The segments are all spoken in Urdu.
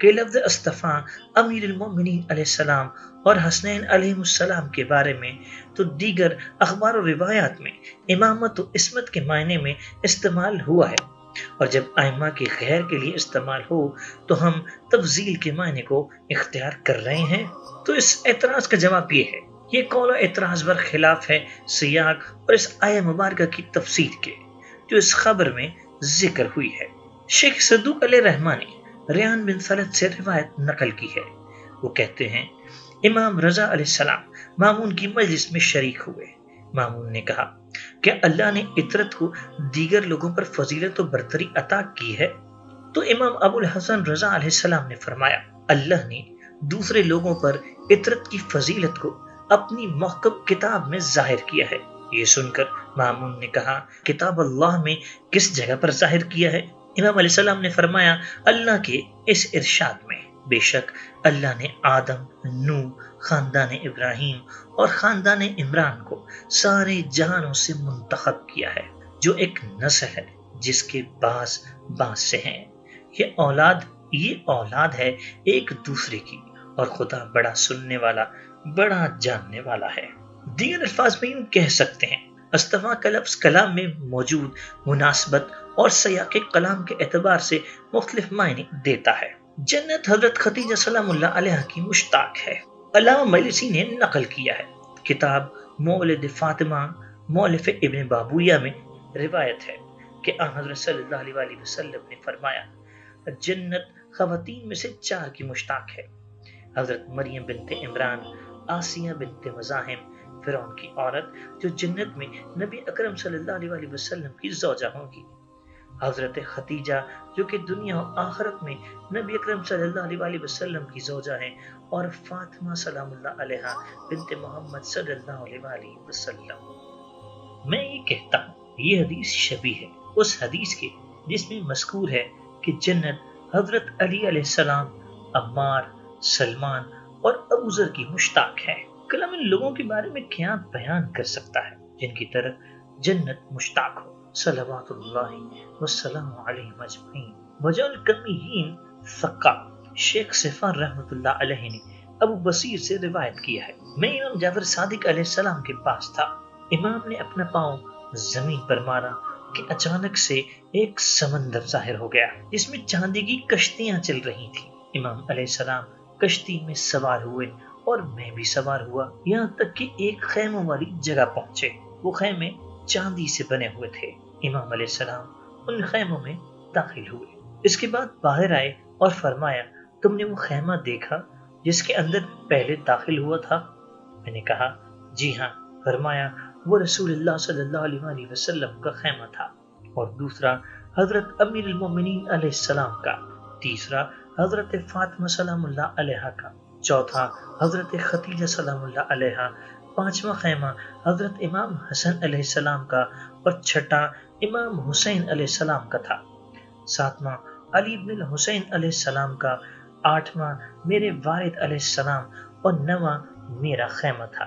کہ لفظ استفا امیر المومنین علیہ السلام اور حسنین علیہ السلام کے بارے میں تو دیگر اخبار و روایات میں امامت و عصمت کے معنی میں استعمال ہوا ہے، اور جب ائمہ کے غیر کے لیے استعمال ہو تو ہم تفضیل کے معنی کو اختیار کر رہے ہیں؟ تو اس اعتراض کا جواب یہ ہے، یہ قول و اعتراض بر خلاف ہے سیاق اور اس آیہ مبارکہ کی تفسیر کے جو اس خبر میں ذکر ہوئی ہے۔ شیخ صدوق علیہ رحمٰن نے ریان بن ثلث سے روایت نقل کی ہے، وہ کہتے ہیں امام رضا علیہ السلام مامون کی مجلس میں شریک ہوئے۔ مامون نے کہا کہ اللہ نے عطرت کو دیگر لوگوں پر فضیلت و برتری عطا کی ہے؟ تو امام ابو الحسن رضا علیہ السلام نے فرمایا اللہ نے دوسرے لوگوں پر عطرت کی فضیلت کو اپنی محکم کتاب میں ظاہر کیا ہے۔ یہ سن کر مامون نے کہا کتاب اللہ میں کس جگہ پر ظاہر کیا ہے؟ امام علیہ السلام نے فرمایا اللہ کے اس ارشاد میں، بے شک اللہ نے آدم، نوح، خاندان ابراہیم اور خاندان عمران کو سارے جہانوں سے منتخب کیا ہے، جو ایک نسل ہے جس کے باز سے ہیں۔ یہ اولاد ہے ایک دوسرے کی، اور خدا بڑا سننے والا، بڑا جاننے والا ہے۔ دیگر الفاظ میں یوں کہہ سکتے ہیں استفا کا لفظ کلام میں موجود مناسبت اور سیاق کلام کے اعتبار سے مختلف معنی دیتا ہے۔ جنت حضرت خدیجہ سلام اللہ علیہ کی مشتاق ہے۔ علامہ مجلسی نے نقل کیا ہے، کتاب مولد فاطمہ مولف ابن بابویہ میں روایت ہے کہ آن حضرت صلی اللہ علیہ وسلم نے فرمایا جنت خواتین میں سے 4 کی مشتاق ہے، حضرت مریم بنت عمران، آسیہ بنت مزاحم فرعون کی عورت جو جنت میں نبی اکرم صلی اللہ علیہ وسلم کی زوجہ ہوں گی، حضرت خدیجہ جو کہ دنیا و آخرت میں نبی اکرم صلی اللہ علیہ وسلم کی زوجہ ہیں، اور فاطمہ سلام اللہ علیہ بنت محمد صلی اللہ علیہ وسلم۔ میں یہ کہتا ہوں یہ حدیث شبیہ ہے اس حدیث کے جس میں مذکور ہے کہ جنت حضرت علی علیہ السلام، عمار، سلمان اور ابو ذر کی مشتاق ہے۔ کلام ان لوگوں کے بارے میں کیا بیان کر سکتا ہے جن کی طرف جنت مشتاق ہو، صلوات اللہ والسلام علیہ اجمعین۔ وجہ الکمیین ثقہ شیخ صفار رحمۃ اللہ علیہ نے ابو بصیر سے روایت کیا ہے، میں امام جعفر صادق علیہ السلام کے پاس تھا، امام نے اپنا پاؤں زمین پر مارا کہ اچانک سے ایک سمندر ظاہر ہو گیا جس میں چاندی کی کشتیاں چل رہی تھیں۔ امام علیہ السلام کشتی میں سوار ہوئے اور میں بھی سوار ہوا، یہاں تک کہ ایک خیموں والی جگہ پہنچے، وہ خیمے چاندی سے بنے ہوئے تھے۔ امام علیہ السلام ان خیموں میں داخل ہوئے، اس کے بعد باہر آئے اور فرمایا تم نے وہ خیمہ دیکھا جس کے اندر پہلے داخل ہوا تھا؟ میں نے کہا جی ہاں۔ فرمایا وہ رسول اللہ صلی اللہ علیہ وسلم کا خیمہ تھا، اور دوسرا حضرت امیر المومنین علیہ السلام کا، تیسرا حضرت فاطمہ سلام اللہ علیہ کا، چوتھا حضرت خدیجہ سلام اللہ علیہ، پانچواں خیمہ حضرت امام حسن علیہ السلام کا، اور چھٹا امام حسین علیہ السلام کا تھا، ساتواں علی بن الحسین علیہ السلام کا، آٹھواں میرے والد علیہ السلام، اور نواں میرا خیمہ تھا۔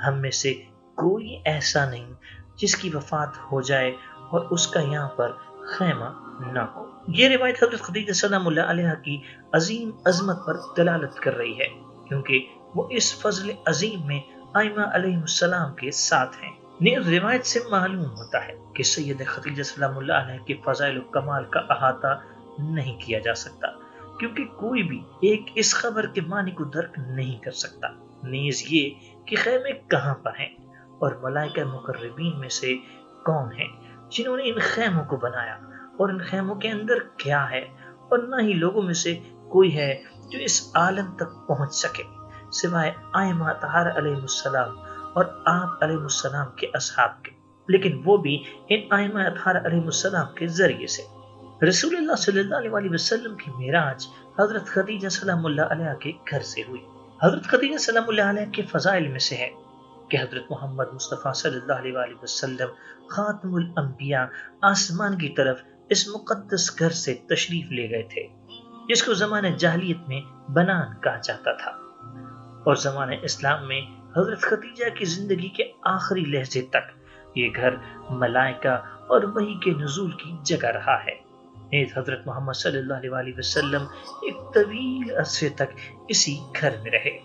ہم میں سے کوئی ایسا نہیں جس کی وفات ہو جائے اور اس کا یہاں پر خیمہ نہ ہو۔ یہ روایت حضرت خدیجہ سلام اللہ علیہ کی عظیم عظمت پر دلالت کر رہی ہے، کیونکہ وہ اس فضل عظیم میں ائمہ علیہ السلام کے ساتھ ہیں۔ نیز روایت سے معلوم ہوتا ہے کہ سید خدیجہ سلام اللہ علیہ کے فضائل و کمال کا احاطہ نہیں کیا جا سکتا، کیونکہ کوئی بھی ایک اس خبر کے معنی کو درک نہیں کر سکتا، نیز یہ کہ خیمے کہاں پر ہیں اور ملائکہ مقربین میں سے کون ہیں جنہوں نے ان خیموں کو بنایا، اور ان خیموں کے اندر کیا ہے، اور نہ ہی لوگوں میں سے کوئی ہے جو اس عالم تک پہنچ سکے سوائے ائمہ اطہار علیہ السلام اور آپ علیہ السلام کے اصحاب کے، لیکن وہ بھی ان ائمہ اطہار علیہ السلام کے ذریعے سے۔ رسول اللہ صلی اللہ علیہ وسلم کی معراج حضرت خدیجہ سلام اللہ علیہ کے گھر سے ہوئی۔ حضرت خدیجہ سلام اللہ علیہ کے فضائل میں سے ہے کہ حضرت محمد مصطفیٰ صلی اللہ علیہ وسلم خاتم الانبیاء آسمان کی طرف اس مقدس گھر سے تشریف لے گئے تھے جس کو زمانہ جاہلیت میں بنان کہا جاتا تھا، اور زمانہ اسلام میں حضرت خدیجہ کی زندگی کے آخری لحظے تک یہ گھر ملائکہ اور وحی کے نزول کی جگہ رہا ہے۔ نیز حضرت محمد صلی اللہ علیہ وسلم ایک طویل عرصے تک اسی گھر میں رہے۔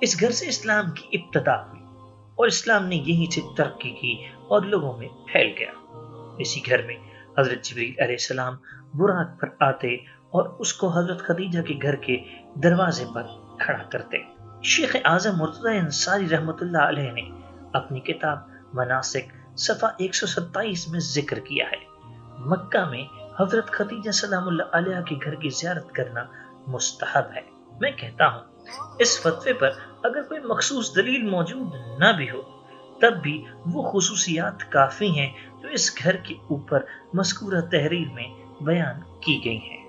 اس گھر سے اسلام کی ابتدا ہوئی اور اسلام نے یہیں سے ترقی کی اور لوگوں میں پھیل گیا۔ اسی گھر میں حضرت جبریل علیہ السلام براق پر آتے اور اس کو حضرت خدیجہ کے گھر کے دروازے پر کھڑا کرتے۔ شیخ اعظم مرتضی انصاری رحمۃ اللہ علیہ نے اپنی کتاب مناسک صفحہ 127 میں ذکر کیا ہے، مکہ میں حضرت خدیجہ سلام اللہ علیہ کے گھر کی زیارت کرنا مستحب ہے۔ میں کہتا ہوں اس فتوے پر اگر کوئی مخصوص دلیل موجود نہ بھی ہو تب بھی وہ خصوصیات کافی ہیں جو اس گھر کے اوپر مذکورہ تحریر میں بیان کی گئی ہیں۔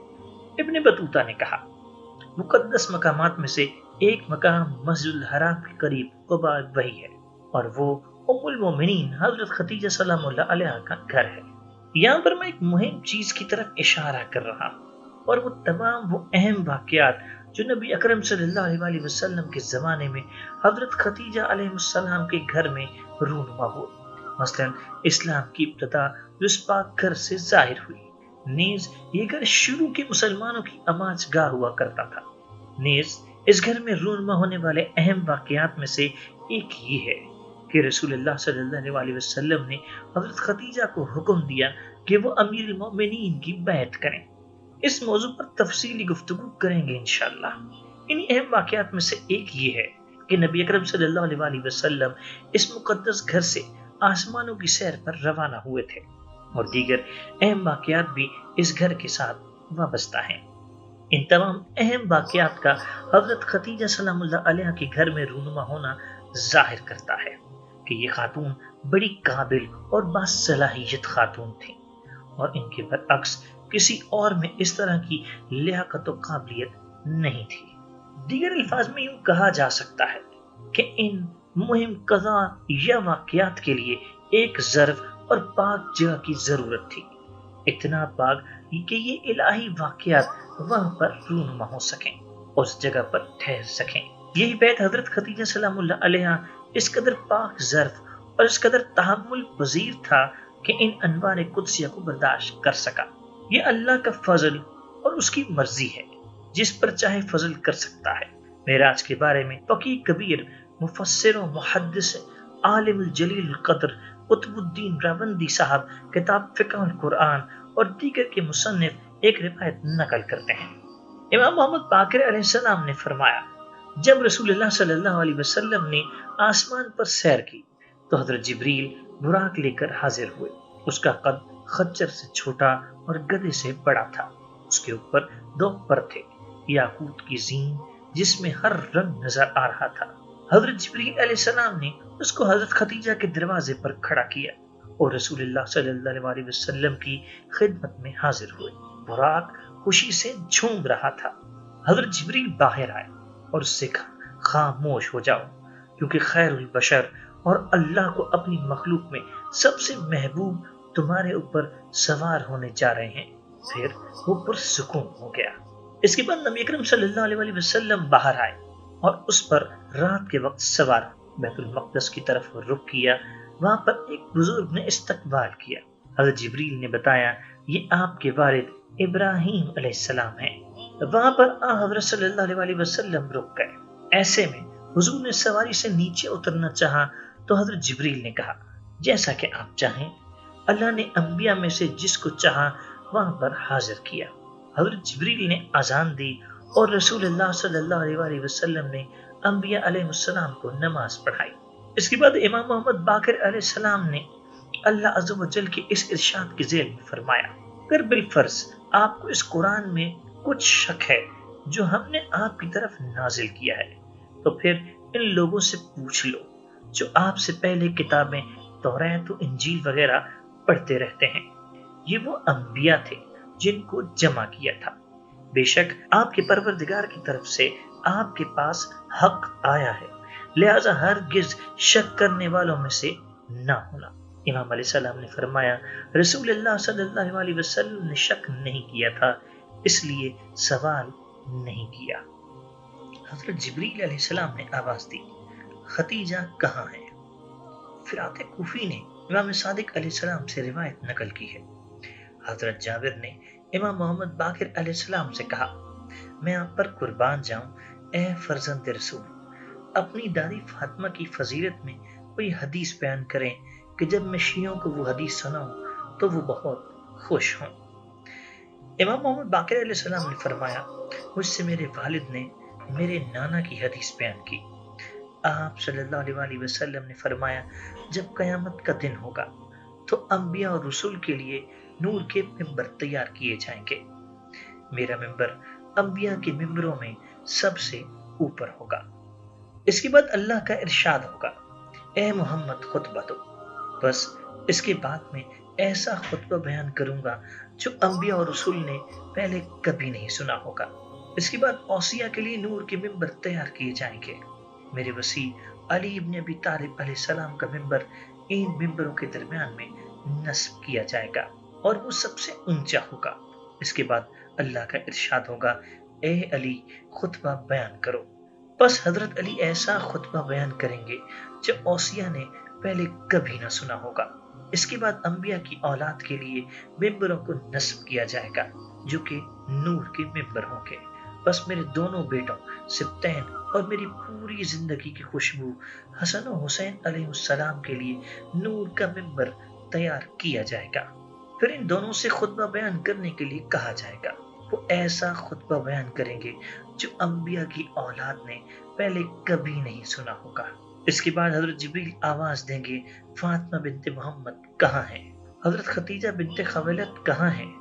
ابن بطوطہ نے کہا مقدس مقامات میں سے ایک مقام مسجد الحرام کے قریب قباء وہی ہے اور وہ ام المومنین حضرت خدیجہ سلام اللہ علیہ کا گھر ہے۔ یہاں پر میں ایک مہم چیز کی طرف اشارہ کر رہا ہوں اور وہ تمام وہ اہم واقعات جو نبی اکرم صلی اللہ علیہ وسلم کے زمانے میں حضرت خدیجہ علیہ السلام کے گھر میں رونما ہوئے۔ مثلا اسلام کی ابتدا جو اس پاک گھر سے ظاہر ہوئی، نیز یہ گھر شروع کے مسلمانوں کی اماج گاہ ہوا کرتا تھا۔ نیز اس گھر میں رونما ہونے والے اہم واقعات میں سے ایک یہ ہے کہ رسول اللہ صلی اللہ علیہ وسلم نے حضرت خدیجہ کو حکم دیا کہ وہ امیر المومنین کی بیعت کریں۔ اس موضوع پر تفصیلی گفتگو کریں گے انشاءاللہ۔ ان اہم واقعات میں سے ایک یہ ہے کہ نبی اکرم صلی اللہ علیہ وسلم اس مقدس گھر سے آسمانوں کی سیر پر روانہ ہوئے تھے، اور دیگر اہم واقعات بھی اس گھر کے ساتھ وابستہ ہیں۔ ان تمام اہم واقعات کا حضرت خدیجہ سلام اللہ علیہ کے گھر میں رونما ہونا ظاہر کرتا ہے کہ یہ خاتون بڑی قابل اور باصلاحیت خاتون تھیں، اور ان کے برعکس کسی اور میں اس طرح کی لیاقت و قابلیت نہیں تھی۔ دیگر الفاظ میں یوں کہا جا سکتا ہے کہ ان مہم قضا یا واقعات کے لیے ایک ظرف اور پاک جگہ کی ضرورت تھی، اتنا پاک کہ یہ الہی واقعات وہاں پر رونما ہو سکیں، اس جگہ پر ٹھہر سکیں۔ یہی بیت حضرت خدیجہ سلام اللہ علیہ اس قدر پاک ظرف اور اس قدر تحمل پذیر تھا کہ ان انوار قدسیہ کو برداشت کر سکا۔ یہ اللہ کا فضل اور اس کی مرضی ہے، جس پر چاہے فضل کر سکتا ہے۔ معراج کے بارے میں فقیہ کبیر، مفسر و محدث، عالم الجلیل القدر قطب الدین راوندی صاحب کتاب فقہ القرآن اور دیگر کے مصنف ایک روایت نقل کرتے ہیں۔ امام محمد باقر علیہ السلام نے فرمایا جب رسول اللہ صلی اللہ علیہ وسلم نے آسمان پر سیر کی تو حضرت جبریل براق لے کر حاضر ہوئے۔ اس کا قد خچر سے چھوٹا اور گدھے سے بڑا تھا۔ اس کے اوپر 2 پر تھے، یاقوت کی زین جس میں ہر رنگ نظر آ رہا تھا۔ حضرت جبریل علیہ السلام نے اس کو حضرت خدیجہ کے دروازے پر کھڑا کیا اور رسول اللہ صلی اللہ علیہ وسلم کی خدمت میں حاضر ہوئے۔ براق خوشی سے جھوم رہا تھا۔ حضرت جبریل باہر آئے اور اس سے کہا خاموش ہو جاؤ، کیونکہ خیر البشر اور اللہ کو اپنی مخلوق میں سب سے محبوب تمہارے اوپر سوار ہونے جا رہے ہیں۔ پھر وہ پرسکون ہو گیا۔ اس کے بعد نبی اکرم صلی اللہ علیہ وسلم باہر آئے اور اس پر رات کے وقت سوار بیت المقدس کی طرف رخ کیا۔ وہاں پر ایک بزرگ نے استقبال کیا۔ حضرت جبریل نے بتایا یہ آپ کے والد ابراہیم علیہ السلام ہیں۔ وہاں پر حضرت صلی اللہ علیہ وسلم رک گئے۔ ایسے میں حضور نے سواری سے نیچے اترنا چاہا تو حضرت جبریل نے کہا جیسا کہ آپ چاہیں، اللہ نے انبیاء میں سے جس کو چاہا وہاں پر حاضر کیا۔ حضرت جبریل نے اذان دی اور رسول اللہ صلی اللہ علیہ وسلم نے انبیاء علیہ السلام کو نماز پڑھائی۔ اس کے بعد امام محمد باقر علیہ السلام نے اللہ عز و جل کے اس ارشاد کے ذیل میں فرمایا اگر بالفرض آپ کو اس قرآن میں کچھ شک ہے جو ہم نے آپ کی طرف نازل کیا ہے تو پھر ان لوگوں سے پوچھ لو جو آپ سے پہلے کتابیں توریت و انجیل وغیرہ پڑھتے رہتے ہیں۔ یہ وہ انبیاء تھے جن کو جمع کیا تھا۔ بے شک آپ کے پروردگار کی طرف سے آپ کے پاس حق آیا ہے، لہذا ہرگز شک کرنے والوں میں سے نہ ہونا۔ امام علیہ السلام نے فرمایا رسول اللہ صلی اللہ علیہ وسلم نے شک نہیں کیا تھا، اس لیے سوال نہیں کیا۔ حضرت جبریل علیہ السلام نے آواز دی خدیجہ کہاں ہے؟ فرات کوفی نے امام صادق علیہ السلام سے روایت نقل کی ہے۔ حضرت جابر نے امام محمد باقر علیہ السلام سے کہا، میں آپ پر قربان جاؤں اے فرزند رسول، اپنی دادی فاطمہ کی فضیلت میں کوئی حدیث بیان کریں کہ جب میں شیعوں کو وہ حدیث سناؤں تو وہ بہت خوش ہوں۔ امام محمد باقر علیہ السلام نے فرمایا، مجھ سے میرے والد نے میرے نانا کی حدیث بیان کی۔ آپ صلی اللہ علیہ وسلم نے فرمایا، جب قیامت کا دن ہوگا تو انبیاء اور رسول کے لیے نور کے ممبر تیار کیے جائیں گے۔ میرا ممبر انبیاء کے ممبروں میں سب سے اوپر ہوگا۔ اس کے بعد اللہ کا ارشاد ہوگا، اے محمد خطبہ دو۔ بس اس کے بعد میں ایسا خطبہ بیان کروں گا جو انبیاء اور رسول نے پہلے کبھی نہیں سنا ہوگا۔ اس کے بعد اوصیاء کے لیے نور کے ممبر تیار کیے جائیں گے۔ میرے وسیع علی ابن ابی طالب علیہ السلام کا ممبر ان ممبروں کے درمیان میں نصب کیا جائے گا اور وہ سب سے اونچا ہوگا۔ اس کے بعد اللہ کا ارشاد ہوگا، اے علی خطبہ بیان کرو۔ بس حضرت علی ایسا خطبہ بیان کریں گے جو اوصیاء نے پہلے کبھی نہ سنا ہوگا۔ اس کے بعد انبیاء کی اولاد کے لیے ممبروں کو نصب کیا جائے گا جو کہ نور کے ممبر ہوں گے۔ بس میرے دونوں بیٹوں سبتین اور میری پوری زندگی کی خوشبو حسن و حسین علیہ السلام کے لیے نور کا ممبر تیار کیا جائے گا۔ پھر ان دونوں سے خطبہ بیان کرنے کے لیے کہا جائے گا۔ وہ ایسا خطبہ بیان کریں گے جو انبیاء کی اولاد نے پہلے کبھی نہیں سنا ہوگا۔ اس کے بعد حضرت جبریل آواز دیں گے، فاطمہ بنت محمد کہاں ہیں؟ حضرت خدیجہ بنت خویلد کہاں ہیں؟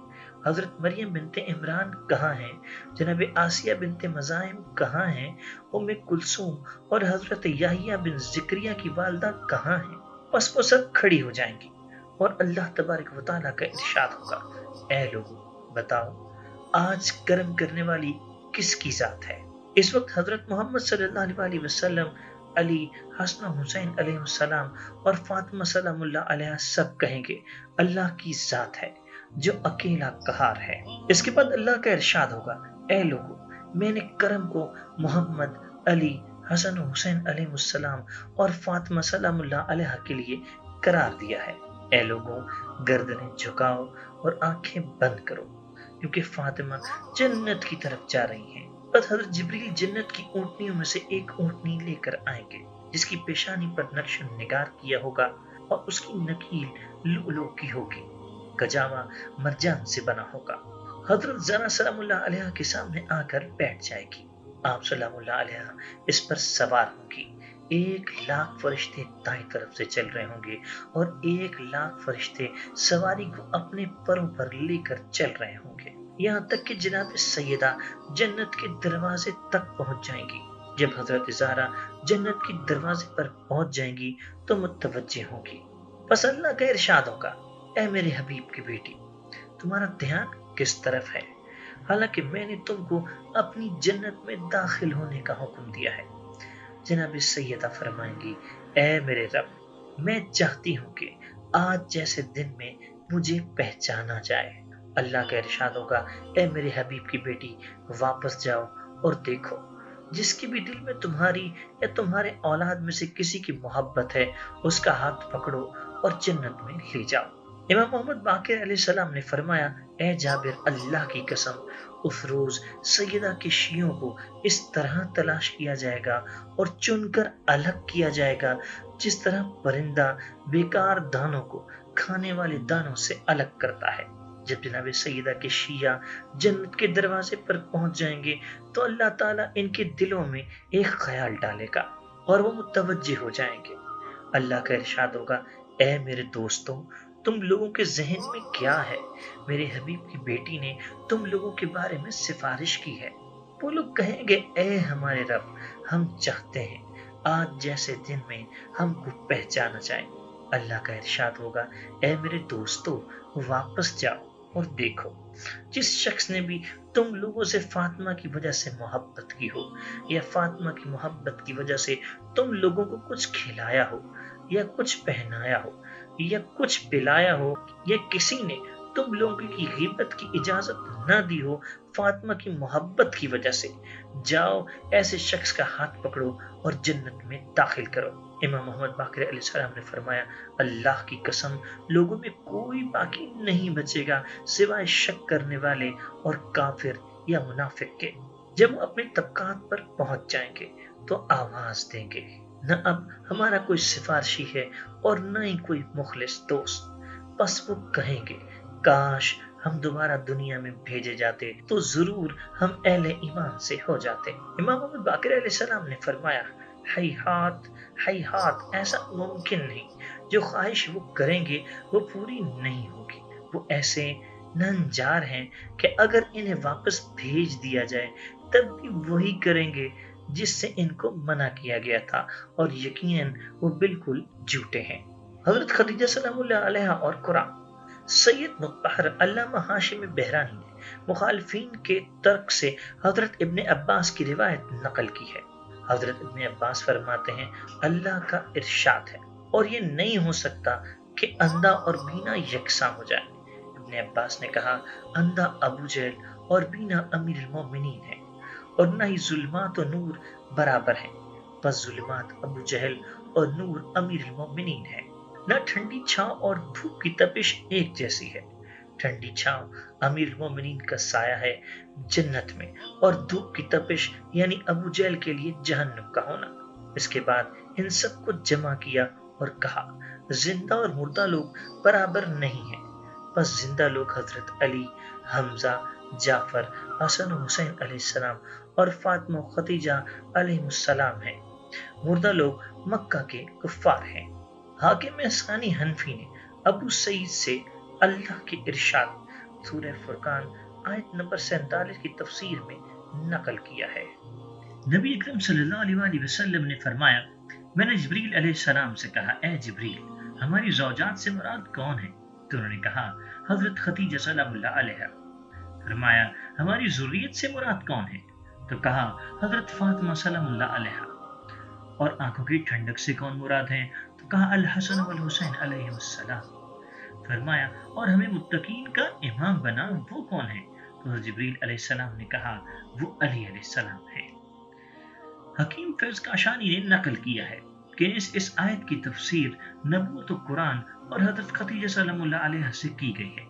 حضرت مریم بنت عمران کہاں ہیں؟ جناب آسیہ بنت مزاحم کہاں ہیں؟ ام کلثوم اور حضرت یحییٰ بن زکریا کی والدہ کہاں ہیں؟ بس وہ سب کھڑی ہو جائیں گی اور اللہ تبارک و تعالیٰ کا ارشاد ہوگا، اے لوگو بتاؤ آج کرم کرنے والی کس کی ذات ہے؟ اس وقت حضرت محمد صلی اللہ علیہ وسلم، علی، حسن و حسین علیہ السلام اور فاطمہ سلام اللہ علیہ سب کہیں گے، اللہ کی ذات ہے جو اکیلا قہار ہے۔ اس کے بعد اللہ کا ارشاد ہوگا، اے لوگو میں نے کرم کو محمد، علی، حسن و حسین علیہ السلام اور فاطمہ سلام اللہ علیہ کے لیے قرار دیا ہے۔ اے لوگوں گردنیں جھکاؤ اور آنکھیں بند کرو کیونکہ فاطمہ جنت کی طرف جا رہی ہیں۔ بس حضرت جبریل جنت کی اونٹنیوں میں سے ایک اونٹنی لے کر آئیں گے جس کی پیشانی پر نقش نگار کیا ہوگا اور اس کی نکیل لؤلؤ کی ہوگی، گجاوا مرجان سے بنا ہوگا۔ حضرت زہرا سلام اللہ علیہ کے سامنے آ کر بیٹھ جائے گی۔ آپ سلام اللہ علیہ اس پر سوار ہوں گی۔ 1,00,000 فرشتے دائیں طرف سے چل رہے ہوں گے اور 1,00,000 فرشتے سواری کو اپنے پروں پر لے کر چل رہے ہوں گے، یہاں تک کہ جناب سیدہ جنت کے دروازے تک پہنچ جائیں گی۔ جب حضرت زہرا جنت کے دروازے پر پہنچ جائیں گی تو متوجہ ہوں گی۔ بس اللہ کا ارشاد ہوگا، اے میرے حبیب کی بیٹی تمہارا دھیان کس طرف ہے؟ حالانکہ میں نے تم کو اپنی جنت میں داخل ہونے کا حکم دیا ہے۔ جناب سیدہ فرمائیں گی، اے میرے رب میں چاہتی ہوں کہ آج جیسے دن میں مجھے پہچانا جائے۔ اللہ کا ارشاد ہوگا، اے میرے حبیب کی بیٹی واپس جاؤ اور دیکھو جس کے بھی دل میں تمہاری یا تمہارے اولاد میں سے کسی کی محبت ہے اس کا ہاتھ پکڑو اور جنت میں لے جاؤ۔ امام محمد باقر علیہ السلام نے فرمایا، اے جابر اللہ کی قسم اس روز سیدہ کے شیعوں کو اس طرح تلاش کیا جائے گا اور چن کر الگ کیا جائے گا جس طرح پرندہ بیکار دانوں کو کھانے والے دانوں سے الگ کرتا ہے۔ جب جناب سیدہ کے شیعہ جنت کے دروازے پر پہنچ جائیں گے تو اللہ تعالیٰ ان کے دلوں میں ایک خیال ڈالے گا اور وہ متوجہ ہو جائیں گے۔ اللہ کا ارشاد ہوگا، اے میرے دوستوں تم لوگوں کے ذہن میں کیا ہے؟ میرے حبیب کی بیٹی نے تم لوگوں کے بارے میں سفارش کی ہے۔ وہ لوگ کہیں گے، اے ہمارے رب ہم چاہتے ہیں آج جیسے دن میں ہم کو پہچانا جائے۔ اللہ کا ارشاد ہوگا، اے میرے دوستو واپس جاؤ اور دیکھو جس شخص نے بھی تم لوگوں سے فاطمہ کی وجہ سے محبت کی ہو یا فاطمہ کی محبت کی وجہ سے تم لوگوں کو کچھ کھلایا ہو یا کچھ پہنایا ہو یا کچھ پلایا ہو یا کسی نے تم لوگوں کی غیبت کی اجازت نہ دی ہو فاطمہ کی محبت کی وجہ سے، جاؤ ایسے شخص کا ہاتھ پکڑو اور جنت میں داخل کرو۔ امام محمد باقر علیہ السلام نے فرمایا اللہ کی قسم لوگوں میں کوئی باقی نہیں بچے گا سوائے شک کرنے والے اور کافر یا منافق کے۔ جب وہ اپنے طبقات پر پہنچ جائیں گے تو آواز دیں گے نہ اب ہمارا کوئی سفارشی ہے اور نہ ہی کوئی مخلص دوست، بس وہ کہیں گے کاش ہم دوبارہ دنیا میں بھیجے جاتے تو ضرور ہم اہل ایمان سے ہو جاتے۔ امام محمد باقر علیہ السلام نے فرمایا ہیہات ہیہات، ایسا ممکن نہیں، جو خواہش وہ کریں گے وہ پوری نہیں ہوگی۔ وہ ایسے ننجار ہیں کہ اگر انہیں واپس بھیج دیا جائے تب بھی وہی کریں گے جس سے ان کو منع کیا گیا تھا، اور یقیناً وہ بالکل جھوٹے ہیں۔ حضرت خدیجہ سلام اللہ علیہ اور قرآن۔ سید مطہر علامہ ہاشم بہرانی نے مخالفین کے ترک سے حضرت ابن عباس کی روایت نقل کی ہے۔ حضرت ابن عباس فرماتے ہیں اللہ کا ارشاد ہے اور یہ نہیں ہو سکتا کہ اندھا اور بینا یکساں ہو جائے۔ ابن عباس نے کہا اندھا ابو جہل اور بینا امیر المومنین ہے، اور نہ ہی ظلمات و نور برابر ہیں، بس ظلمات ابو جہل اور نور امیر المومنین ہے۔ نہ ٹھنڈی چھاؤں اور دھوپ کی تپش ایک جیسی ہے۔ ٹھنڈی چھاؤں امیر المومنین کا سایہ ہے جنت میں، اور دھوپ کی تپش یعنی ابو جہل کے لیے جہنم کا ہونا۔ اس کے بعد ان سب کو جمع کیا اور کہا زندہ اور مردہ لوگ برابر نہیں ہیں، بس زندہ لوگ حضرت علی، حمزہ، جعفر، حسن و حسین علیہ السلام اور فاطمہ و خدیجہ علیہ السلام ہیں، مردہ لوگ مکہ کے کفار ہیں۔ حاکم ثانی حنفی نے ابو سعید سے اللہ کے ارشاد سورہ فرقان آیت نمبر 47 کی تفسیر میں نقل کیا ہے۔ نبی اکرم صلی اللہ علیہ وآلہ وسلم نے فرمایا میں نے جبریل علیہ السلام سے کہا اے جبریل ہماری زوجات سے مراد کون ہے؟ تو انہوں نے کہا حضرت خدیجہ سلام اللہ علیہ۔ فرمایا ہماری ذریت سے مراد کون ہے؟ تو کہا حضرت فاطمہ سلام اللہ علیہ۔ اور آنکھوں کی ٹھنڈک سے کون مراد ہیں؟ تو کہا الحسن والحسین علیہ السلام۔ فرمایا اور ہمیں متقین کا امام بنا وہ کون ہے؟ تو جبریل علیہ السلام نے کہا وہ علی علیہ السلام ہے۔ حکیم فیض کاشانی نے نقل کیا ہے کہ اس آیت کی تفسیر نبوت و قرآن اور حضرت خدیجہ سلام اللہ علیہ سے کی گئی ہے،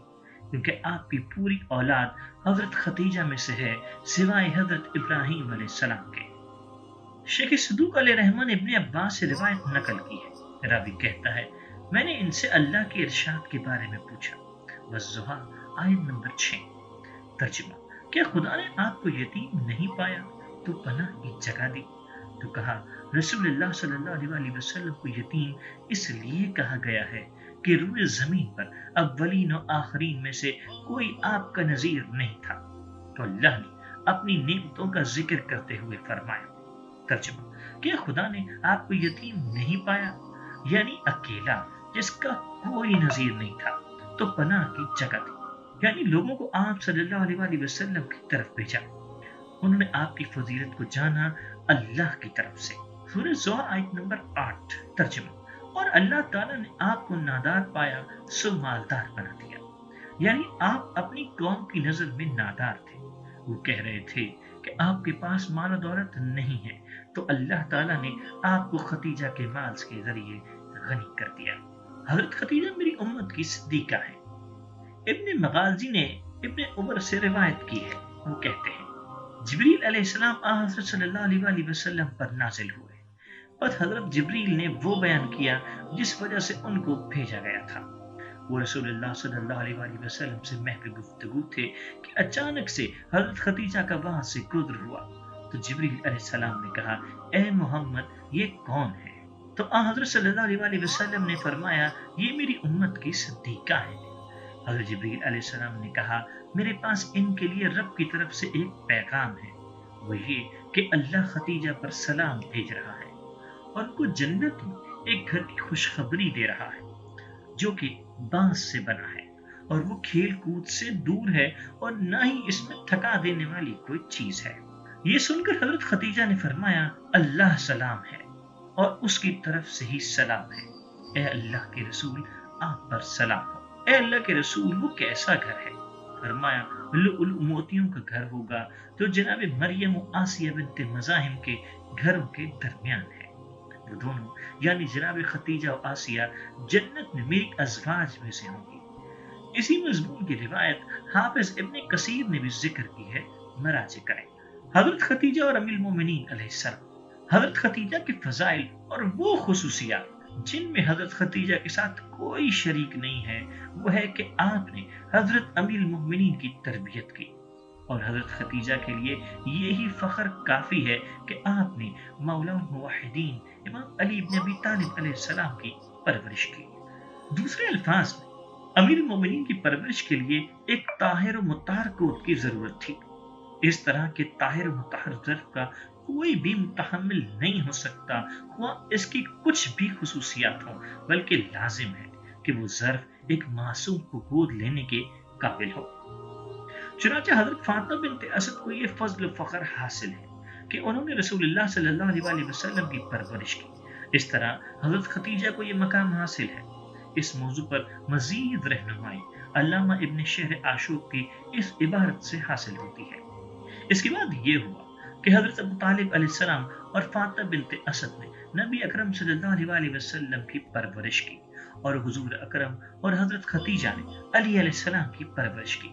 کیونکہ آپ کی پوری اولاد حضرت خدیجہ میں سے ہے سوائے حضرت ابراہیم علیہ السلام کے۔ شیخ صدوق علیہ رحمٰن ابن عباس سے روایت نقل کی ہے، راوی کہتا ہے میں نے ان سے اللہ کے ارشاد کے بارے میں پوچھا، والضحیٰ آیت نمبر 6۔ ترجمہ کیا خدا نے آپ کو یتیم نہیں پایا تو پناہ کی جگہ دی؟ تو کہا رسول اللہ صلی اللہ علیہ وآلہ وسلم کو یتیم اس لیے کہا گیا ہے کہ روئے زمین پر اولین و آخرین میں سے کوئی آپ کا نظیر نہیں تھا۔ تو اللہ نے اپنی نعمتوں کا ذکر کرتے ہوئے فرمایا۔ ترجمہ کیا خدا نے آپ کو یتیم نہیں پایا یعنی اکیلا جس کا کوئی نظیر نہیں تھا تو پناہ کی جگہ دی، یعنی لوگوں کو آپ صلی اللہ علیہ وآلہ وسلم کی طرف بھیجا۔ انہوں نے آپ کی فضیلت کو جانا اللہ کی طرف سے۔ سورہ زحا آیت نمبر 8۔ ترجمہ اور اللہ تعالیٰ نے آپ کو نادار پایا سو مالدار بنا دیا، یعنی آپ اپنی قوم کی نظر میں نادار تھے۔ وہ کہہ رہے تھے کہ آپ کے پاس مال و دولت نہیں ہے، تو اللہ تعالیٰ نے آپ کو خدیجہ کے مال کے ذریعے غنی کر دیا۔ حضرت خدیجہ میری امت کی صدیقہ ہے۔ ابن مغازی نے ابن عمر سے روایت کی ہے، وہ کہتے ہیں جبریل علیہ السلام حضرت صلی اللہ علیہ وآلہ وسلم پر نازل ہوئے، بس حضرت جبریل نے وہ بیان کیا جس وجہ سے ان کو بھیجا گیا تھا۔ وہ رسول اللہ صلی اللہ علیہ وآلہ وسلم سے محو گفتگو تھے کہ اچانک سے حضرت خدیجہ کا وہاں سے گزر ہوا، تو جبریل علیہ السلام نے کہا اے محمد یہ کون ہے؟ تو حضرت صلی اللہ علیہ وآلہ وسلم نے فرمایا یہ میری امت کی صدیقہ ہے۔ حضرت جبریل علیہ السلام نے کہا میرے پاس ان کے لیے رب کی طرف سے ایک پیغام ہے، وہ یہ کہ اللہ خدیجہ پر سلام بھیج رہا ہے اور ان کو جنت میں ایک گھر کی خوشخبری دے رہا ہے جو کہ بانس سے بنا ہے، اور وہ کھیل کود سے دور ہے اور نہ ہی اس میں تھکا دینے والی کوئی چیز ہے۔ یہ سن کر حضرت خدیجہ نے فرمایا اللہ سلام ہے اور اس کی طرف سے ہی سلام ہے، اے اللہ کے رسول آپ پر سلام ہو۔ اے اللہ کے رسول وہ کیسا گھر ہے؟ فرمایا لؤلؤ موتیوں کا گھر ہوگا جو جناب مریم و آسیہ بنت مزاحم کے گھروں کے درمیان ہے۔ وہ دونوں یعنی جناب خدیجہ و آسیہ جنت میں میری ازواج میں سے ہوں گی۔ اسی مضمون کی روایت حافظ ابن کثیر نے بھی ذکر کی ہے۔ مراجع کریں حضرت خدیجہ اور ام المومنین علیہ السلام۔ حضرت خدیجہ کے فضائل اور وہ خصوصیات جن میں حضرت خدیجہ کے ساتھ کوئی شریک نہیں ہے، وہ ہے کہ آپ نے حضرت ام المومنین کی تربیت کی، اور حضرت خدیجہ کے لیے یہی فخر کافی ہے کہ آپ نے مولا الموحدین امام علی بن ابی طالب علیہ السلام کی پرورش کی۔ دوسرے الفاظ میں امیر المومنین کی پرورش کے لیے ایک طاہر و مطہر قوت کی ضرورت تھی۔ اس طرح کے طاہر و مطہر ظرف کا کوئی بھی متحمل نہیں ہو سکتا، ہوا اس کی کچھ بھی خصوصیات ہوں، بلکہ لازم ہے کہ وہ ظرف ایک معصوم کو گود لینے کے قابل ہو۔ چنانچہ حضرت فاطمہ بنت اسد کو یہ فضل و فخر حاصل ہے کہ انہوں نے رسول اللہ صلی اللہ علیہ وسلم کی پرورش کی۔ اس طرح حضرت خدیجہ کو یہ مقام حاصل ہے۔ اس موضوع پر مزید رہنمائی علامہ ابن شہر عاشوق کی اس عبارت سے حاصل ہوتی ہے۔ اس کے بعد یہ ہوا کہ حضرت ابو طالب علیہ السلام اور فاطمہ بنت اسد نے نبی اکرم صلی اللہ علیہ وسلم کی پرورش کی، اور حضور اکرم اور حضرت خدیجہ نے علی علیہ السلام کی پرورش کی۔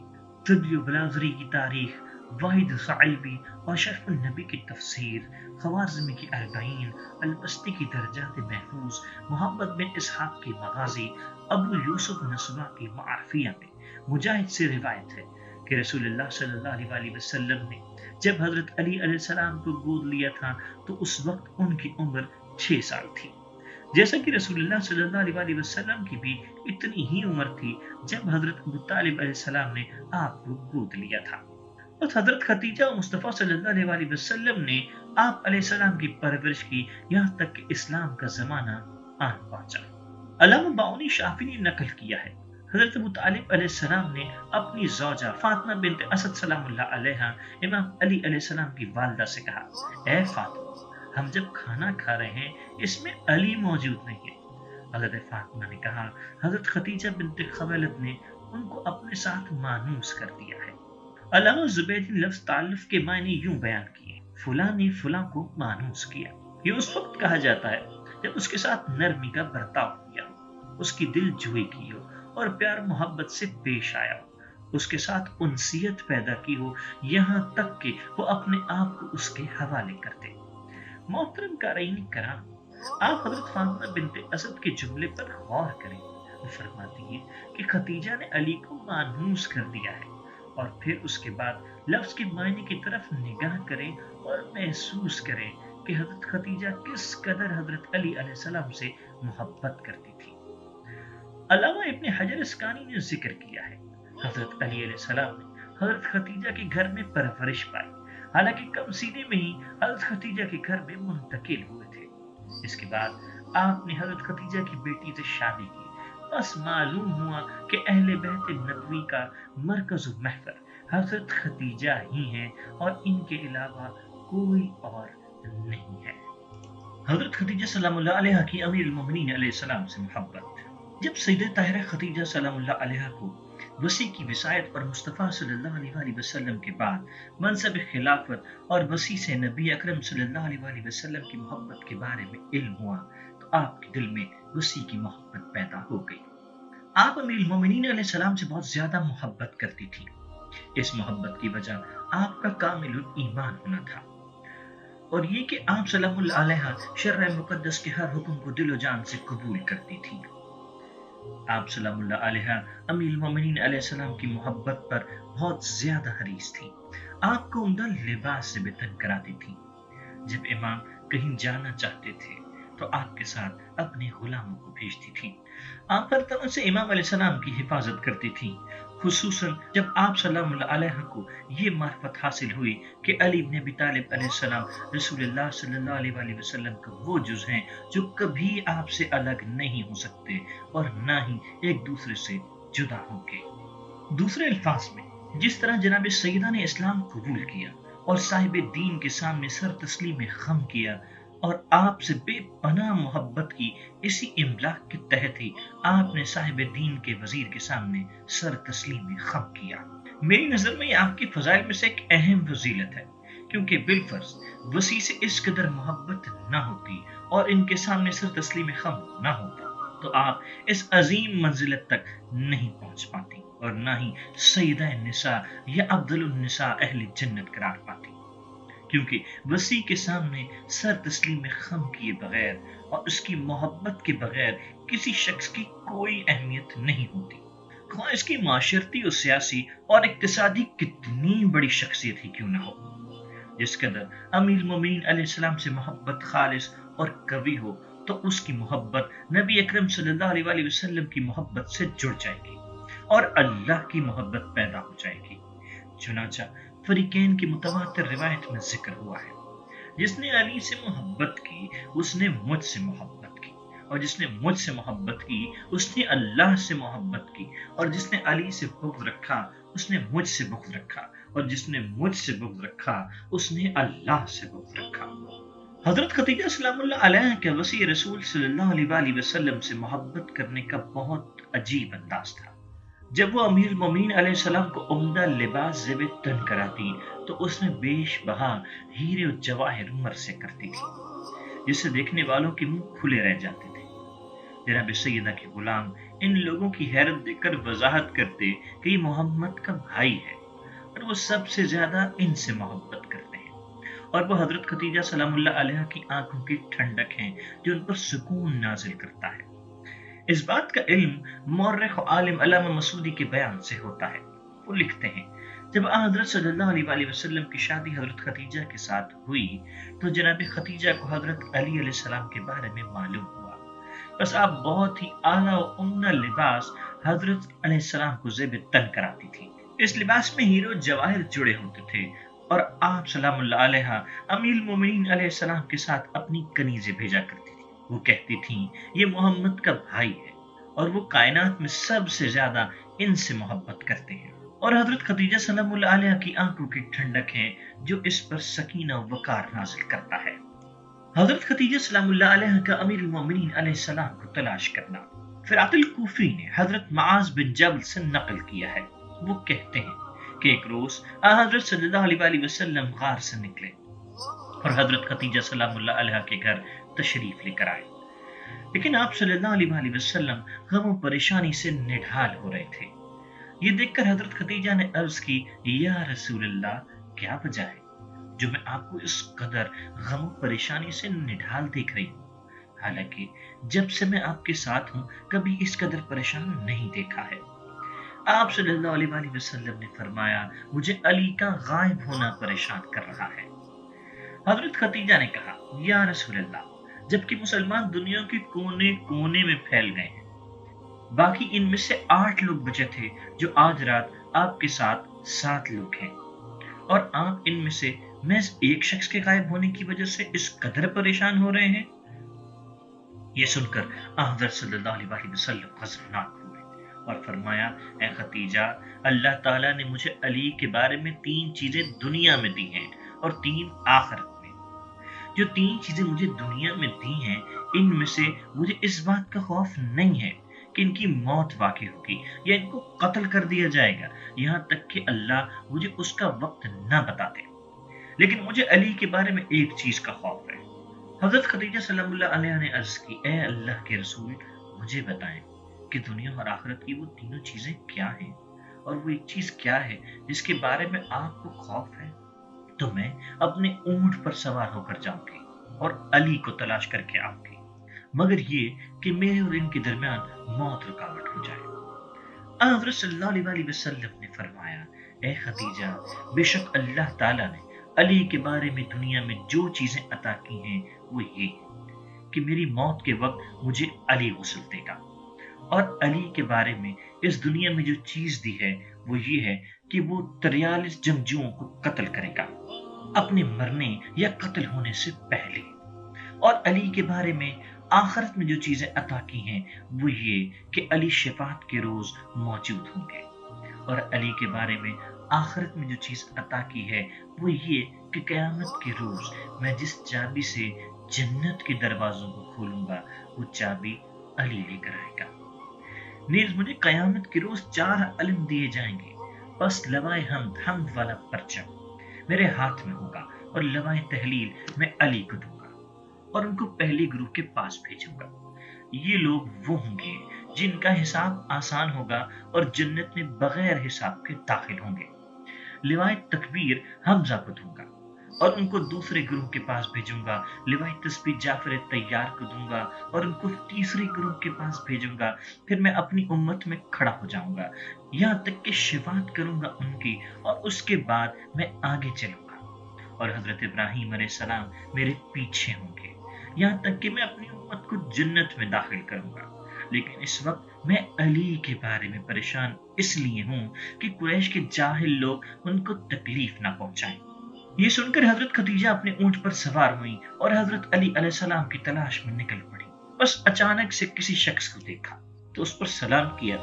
طبی و بلازری کی تاریخ، واحد صعیبی اور شرف النبی کی تفسیر، خوارزمی کی اربعین، البستی کی درجات محفوظ، محمد بن اسحاق کی مغازی، ابو یوسف نسبہ کی معرفیہ میں مجاہد سے روایت ہے کہ رسول اللہ صلی اللہ علیہ وسلم نے جب حضرت علی علیہ السلام کو گود لیا تھا تو اس وقت ان کی عمر 6 سال تھی، جیسا کہ رسول اللہ صلی اللہ علیہ وسلم کی بھی اتنی ہی عمر تھی جب حضرت ابو طالب علیہ السلام نے آپ کو گود لیا تھا۔ اور حضرت خدیجہ و مصطفیٰ صلی اللہ علیہ وسلم نے آپ علیہ السلام کی پرورش کی یہاں تک کہ اسلام کا زمانہ آن پہنچا۔ علامہ باؤنی شافعی نے نقل کیا ہے، حضرت ابو طالب علیہ السلام نے اپنی زوجہ فاطمہ بنت اسد سلام اللہ علیہا امام علی علیہ السلام کی والدہ سے کہا، اے فاطمہ، ہم جب کھانا کھا رہے ہیں اس میں علی موجود نہیں ہے۔ حضرت فاطمہ نے کہا، حضرت خدیجہ بنت خویلد نے ان کو اپنے ساتھ مانوس کر دیا ہے۔ علامہ زبیدی نے لفظ تعلف کے معنی یوں بیان کیے، فلاں نے فلاں کو مانوس کیا۔ یہ اس وقت کہا جاتا ہے جب اس کے ساتھ نرمی کا برتاؤ کیا ہو، اس کی دل جوئی کی ہو اور پیار محبت سے پیش آیا ہو، اس کے ساتھ انسیت پیدا کی ہو، یہاں تک کہ وہ اپنے آپ کو اس کے حوالے کر دے۔ محترم قارئین کرام، آپ حضرت فاطمہ بنت اسد کے جملے پر غور کریں۔ وہ فرماتی ہے کہ خدیجہ نے علی کو مانوس کر دیا ہے، اور پھر اس کے بعد لفظ کے معنی کی طرف نگاہ کریں اور محسوس کریں کہ حضرت خدیجہ کس قدر حضرت علی علیہ السلام سے محبت کرتی تھی۔ علامہ ابن حجر اسقلانی نے ذکر کیا ہے، حضرت علی علیہ السلام نے حضرت خدیجہ کے گھر میں پرورش پائی، حالانکہ کم سینے میں ہی حضرت خدیجہ کے گھر میں منتقل ہوئے تھے۔ اس کے بعد آپ نے حضرت خدیجہ کی بیٹی سے شادی کی، بس معلوم ہوا کہ اہل بیت نبوی کا مرکز و محور حضرت خدیجہ ہی ہیں اور ان کے علاوہ کوئی اور نہیں ہے۔ حضرت خدیجہ سلام اللہ علیہ کی امیر المومنین علیہ السلام سے محبت۔ جب سیدہ طاہرہ خدیجہ سلام اللہ علیہ کو وسیع کی وصایت اور مصطفیٰ صلی اللہ علیہ وسلم کے بعد منصب خلافت اور وسیع سے نبی اکرم صلی اللہ علیہ وسلم کی محبت کے بارے میں علم ہوا تو آپ کے دل میں وسیع کی محبت پیدا ہو گئی۔ آپ امیر المومنین علیہ السلام سے بہت زیادہ محبت کرتی تھی۔ اس محبت کی وجہ آپ کا کامل ایمان ہونا تھا، اور یہ کہ آپ سلام اللہ علیہ شرع مقدس کے ہر حکم کو دل و جان سے قبول کرتی تھی۔ آپ سلام اللہ علیہ امیر المومنین علیہ السلام کی محبت پر بہت زیادہ حریص تھی۔ آپ کو عمدہ لباس سے بے تن کراتی تھی۔ جب امام کہیں جانا چاہتے تھے تو آپ کے ساتھ اپنے غلاموں کو بھیجتی تھی۔ آپ ہر طرح سے امام علیہ السلام کی حفاظت کرتی تھی، خصوصاً جب آپ سلام اللہ علیہ کو یہ معرفت حاصل ہوئی کہ علی بن ابی طالب علیہ السلام رسول اللہ صلی اللہ علیہ وسلم کا وہ جز ہیں جو کبھی آپ سے الگ نہیں ہو سکتے اور نہ ہی ایک دوسرے سے جدا ہوں گے۔ دوسرے الفاظ میں جس طرح جناب سیدہ نے اسلام قبول کیا اور صاحب دین کے سامنے سر تسلیم خم کیا اور آپ سے بے پناہ محبت کی، اسی املاک کے تحت ہی آپ نے صاحب دین کے وزیر کے سامنے سر تسلیم خم کیا۔ میری نظر میں یہ آپ کی فضائل میں سے ایک اہم فضیلت ہے کیونکہ بالفرض وسیع سے اس قدر محبت نہ ہوتی اور ان کے سامنے سر تسلیم خم نہ ہوتا تو آپ اس عظیم منزلت تک نہیں پہنچ پاتی اور نہ ہی سیدہ النساء یا افضل النساء اہل جنت قرار پاتی، کیونکہ وسیع کے سامنے سر تسلیم خم کیے بغیر اور اس کی محبت کے بغیر کسی شخص کی کوئی اہمیت نہیں ہوتی، خواہ اس کی معاشرتی اور سیاسی اور اقتصادی کتنی بڑی شخصیت ہی کیوں نہ ہو۔ جس قدر امیر المومنین علیہ السلام سے محبت خالص اور قوی ہو تو اس کی محبت نبی اکرم صلی اللہ علیہ وسلم کی محبت سے جڑ جائے گی اور اللہ کی محبت پیدا ہو جائے گی۔ چنانچہ فریقین کی متواتر روایت میں ذکر ہوا ہے، جس نے علی سے محبت کی اس نے مجھ سے محبت کی، اور جس نے مجھ سے محبت کی اس نے اللہ سے محبت کی، اور جس نے علی سے بغض رکھا اس نے مجھ سے بغض رکھا، اور جس نے مجھ سے بغض رکھا اس نے اللہ سے بغض رکھا۔ حضرت خدیجہ سلام اللہ علیہ کے وسیع رسول صلی اللہ علیہ وسلم سے محبت کرنے کا بہت عجیب انداز تھا۔ جب وہ امیر المومنین علیہ السلام کو عمدہ لباس زیب تن کراتی تو اس میں بیش بہا ہیرے و جواہر مرسے کرتی تھی، جس سے دیکھنے والوں کے منہ کھلے رہ جاتے تھے۔ جناب سیدہ کے غلام ان لوگوں کی حیرت دیکھ کر وضاحت کرتے کہ یہ محمد کا بھائی ہے اور وہ سب سے زیادہ ان سے محبت کرتے ہیں، اور وہ حضرت خدیجہ سلام اللہ علیہ کی آنکھوں کی ٹھنڈک ہیں جو ان پر سکون نازل کرتا ہے۔ اس بات کا علم مورخ و عالم علامہ مسعودی کے بیان سے ہوتا ہے۔ وہ لکھتے ہیں جب حضرت صلی اللہ علیہ وسلم کی شادی حضرت خدیجہ کے ساتھ ہوئی تو جناب خدیجہ کو حضرت علی علیہ السلام کے بارے میں معلوم ہوا، بس آپ بہت ہی اعلیٰ و عمدہ لباس حضرت علیہ السلام کو زیب تن کراتی تھی۔ اس لباس میں ہیرو جواہر جڑے ہوتے تھے اور آپ سلام اللہ علیہ امیر المومنین علیہ السلام کے ساتھ اپنی کنیزیں بھیجا کرتی تھی۔ وہ کہتی تھیں یہ محمد کا بھائی ہے اور وہ کائنات میں سب سے زیادہ ان سے محبت کرتے ہیں، اور حضرت خدیجہ سلام اللہ علیہ کی آنکھوں کی ٹھنڈک ہے جو اس پر سکینہ و وقار نازل کرتا ہے۔ حضرت خدیجہ سلام اللہ علیہ کا امیر المومنین علیہ السلام کو تلاش کرنا فرات الکوفی نے حضرت معاذ بن جبل سے نقل کیا ہے۔ وہ کہتے ہیں کہ ایک روز حضرت صلی اللہ علیہ وسلم غار سے نکلے اور حضرت خدیجہ سلام اللہ علیہ کے گھر تشریف لے کر آئے، لیکن آپ صلی اللہ علیہ وسلم غم و پریشانی سے نڈھال ہو رہے تھے۔ یہ دیکھ کر حضرت خدیجہ نے عرض کی یا رسول اللہ کیا وجہ ہے جو میں آپ کو اس قدر غم و پریشانی سے نڈھال دیکھ رہی ہوں، حالانکہ جب سے میں آپ کے ساتھ ہوں کبھی اس قدر پریشان نہیں دیکھا ہے۔ آپ صلی اللہ علیہ وسلم نے فرمایا مجھے علی کا غائب ہونا پریشان کر رہا ہے۔ حضرت خدیجہ نے کہا یا رسول اللہ جبکہ مسلمان دنیا کے کونے کونے میں پھیل گئے ہیں، باقی ان میں سے 8 لوگ بچے تھے جو آج رات آپ کے ساتھ 7 لوگ ہیں، اور آپ ان میں سے محض ایک شخص کے غائب ہونے کی وجہ سے اس قدر پریشان ہو رہے ہیں۔ یہ سن کر حضرت صلی اللہ علیہ وسلم غضبناک ہوئے اور فرمایا اے خدیجہ اللہ تعالیٰ نے مجھے علی کے بارے میں 3 چیزیں دنیا میں دی ہیں اور 3 آخرت میں۔ جو 3 چیزیں مجھے دنیا میں دی ہیں ان میں سے مجھے اس بات کا خوف نہیں ہے کہ ان کی موت واقع ہوگی یا ان کو قتل کر دیا جائے گا، یہاں تک کہ اللہ مجھے اس کا وقت نہ بتا دے، لیکن مجھے علی کے بارے میں ایک چیز کا خوف ہے۔ حضرت خدیجہ سلام اللہ علیہ نے عرض کی اے اللہ کے رسول مجھے بتائیں کہ دنیا اور آخرت کی وہ تینوں چیزیں کیا ہیں، اور وہ ایک چیز کیا ہے جس کے بارے میں آپ کو خوف ہے، تو میں اپنے اونٹ پر سوار ہو کر جاؤں گی اور علی کو تلاش کر کے آؤں گی، مگر یہ کہ میرے اور ان کے درمیان موت رکاوٹ ہو جائے۔ حضرت صلی اللہ علیہ وسلم نے فرمایا اے خدیجہ بے شک اللہ تعالیٰ نے علی کے بارے میں دنیا میں جو چیزیں عطا کی ہیں وہ یہ ہے کہ میری موت کے وقت مجھے علی غسل دے گا، اور علی کے بارے میں اس دنیا میں جو چیز دی ہے وہ یہ ہے کہ وہ 43 جنگجوؤں کو قتل کرے گا اپنے مرنے یا قتل ہونے سے پہلے، اور علی کے بارے میں آخرت میں جو چیزیں عطا کی ہیں وہ یہ کہ علی شفاعت کے روز موجود ہوں گے، اور علی کے بارے میں آخرت میں جو چیز عطا کی ہے وہ یہ کہ قیامت کے روز میں جس چابی سے جنت کے دروازوں کو کھولوں گا وہ چابی علی لے کر آئے گا۔ نیز مجھے قیامت کے روز 4 علم دیے جائیں گے، بس لوائے حمد والا پرچم میرے ہاتھ میں ہوگا اور لوائے تحلیل میں علی کو دوں گا اور ان کو پہلے گروہ کے پاس بھیجوں گا۔ یہ لوگ وہ ہوں گے جن کا حساب آسان ہوگا اور جنت میں بغیر حساب کے داخل ہوں گے۔ لوائے تکبیر حمزہ کو دوں گا اور ان کو دوسرے گروہ کے پاس بھیجوں گا۔ لوائے تسبیح جعفر تیار کو دوں گا اور ان کو تیسرے گروہ کے پاس بھیجوں گا۔ پھر میں اپنی امت میں کھڑا ہو جاؤں گا یہاں تک کہ شفاعت کروں گا ان کی، اور اس کے بعد میں آگے چلوں گا اور حضرت ابراہیم علیہ السلام میرے پیچھے ہوں گے یہاں تک کہ میں اپنی امت کو جنت میں داخل کروں گا۔ لیکن اس وقت میں علی کے بارے میں پریشان اس لیے ہوں کہ قریش کے جاہل لوگ ان کو تکلیف نہ پہنچائیں۔ یہ سن کر حضرت خدیجہ اپنے اونٹ پر سوار ہوئی اور حضرت علی علیہ السلام کی تلاش میں نکل پڑی۔ بس اچانک سے کسی شخص کو دیکھا تو اس پر سلام کیا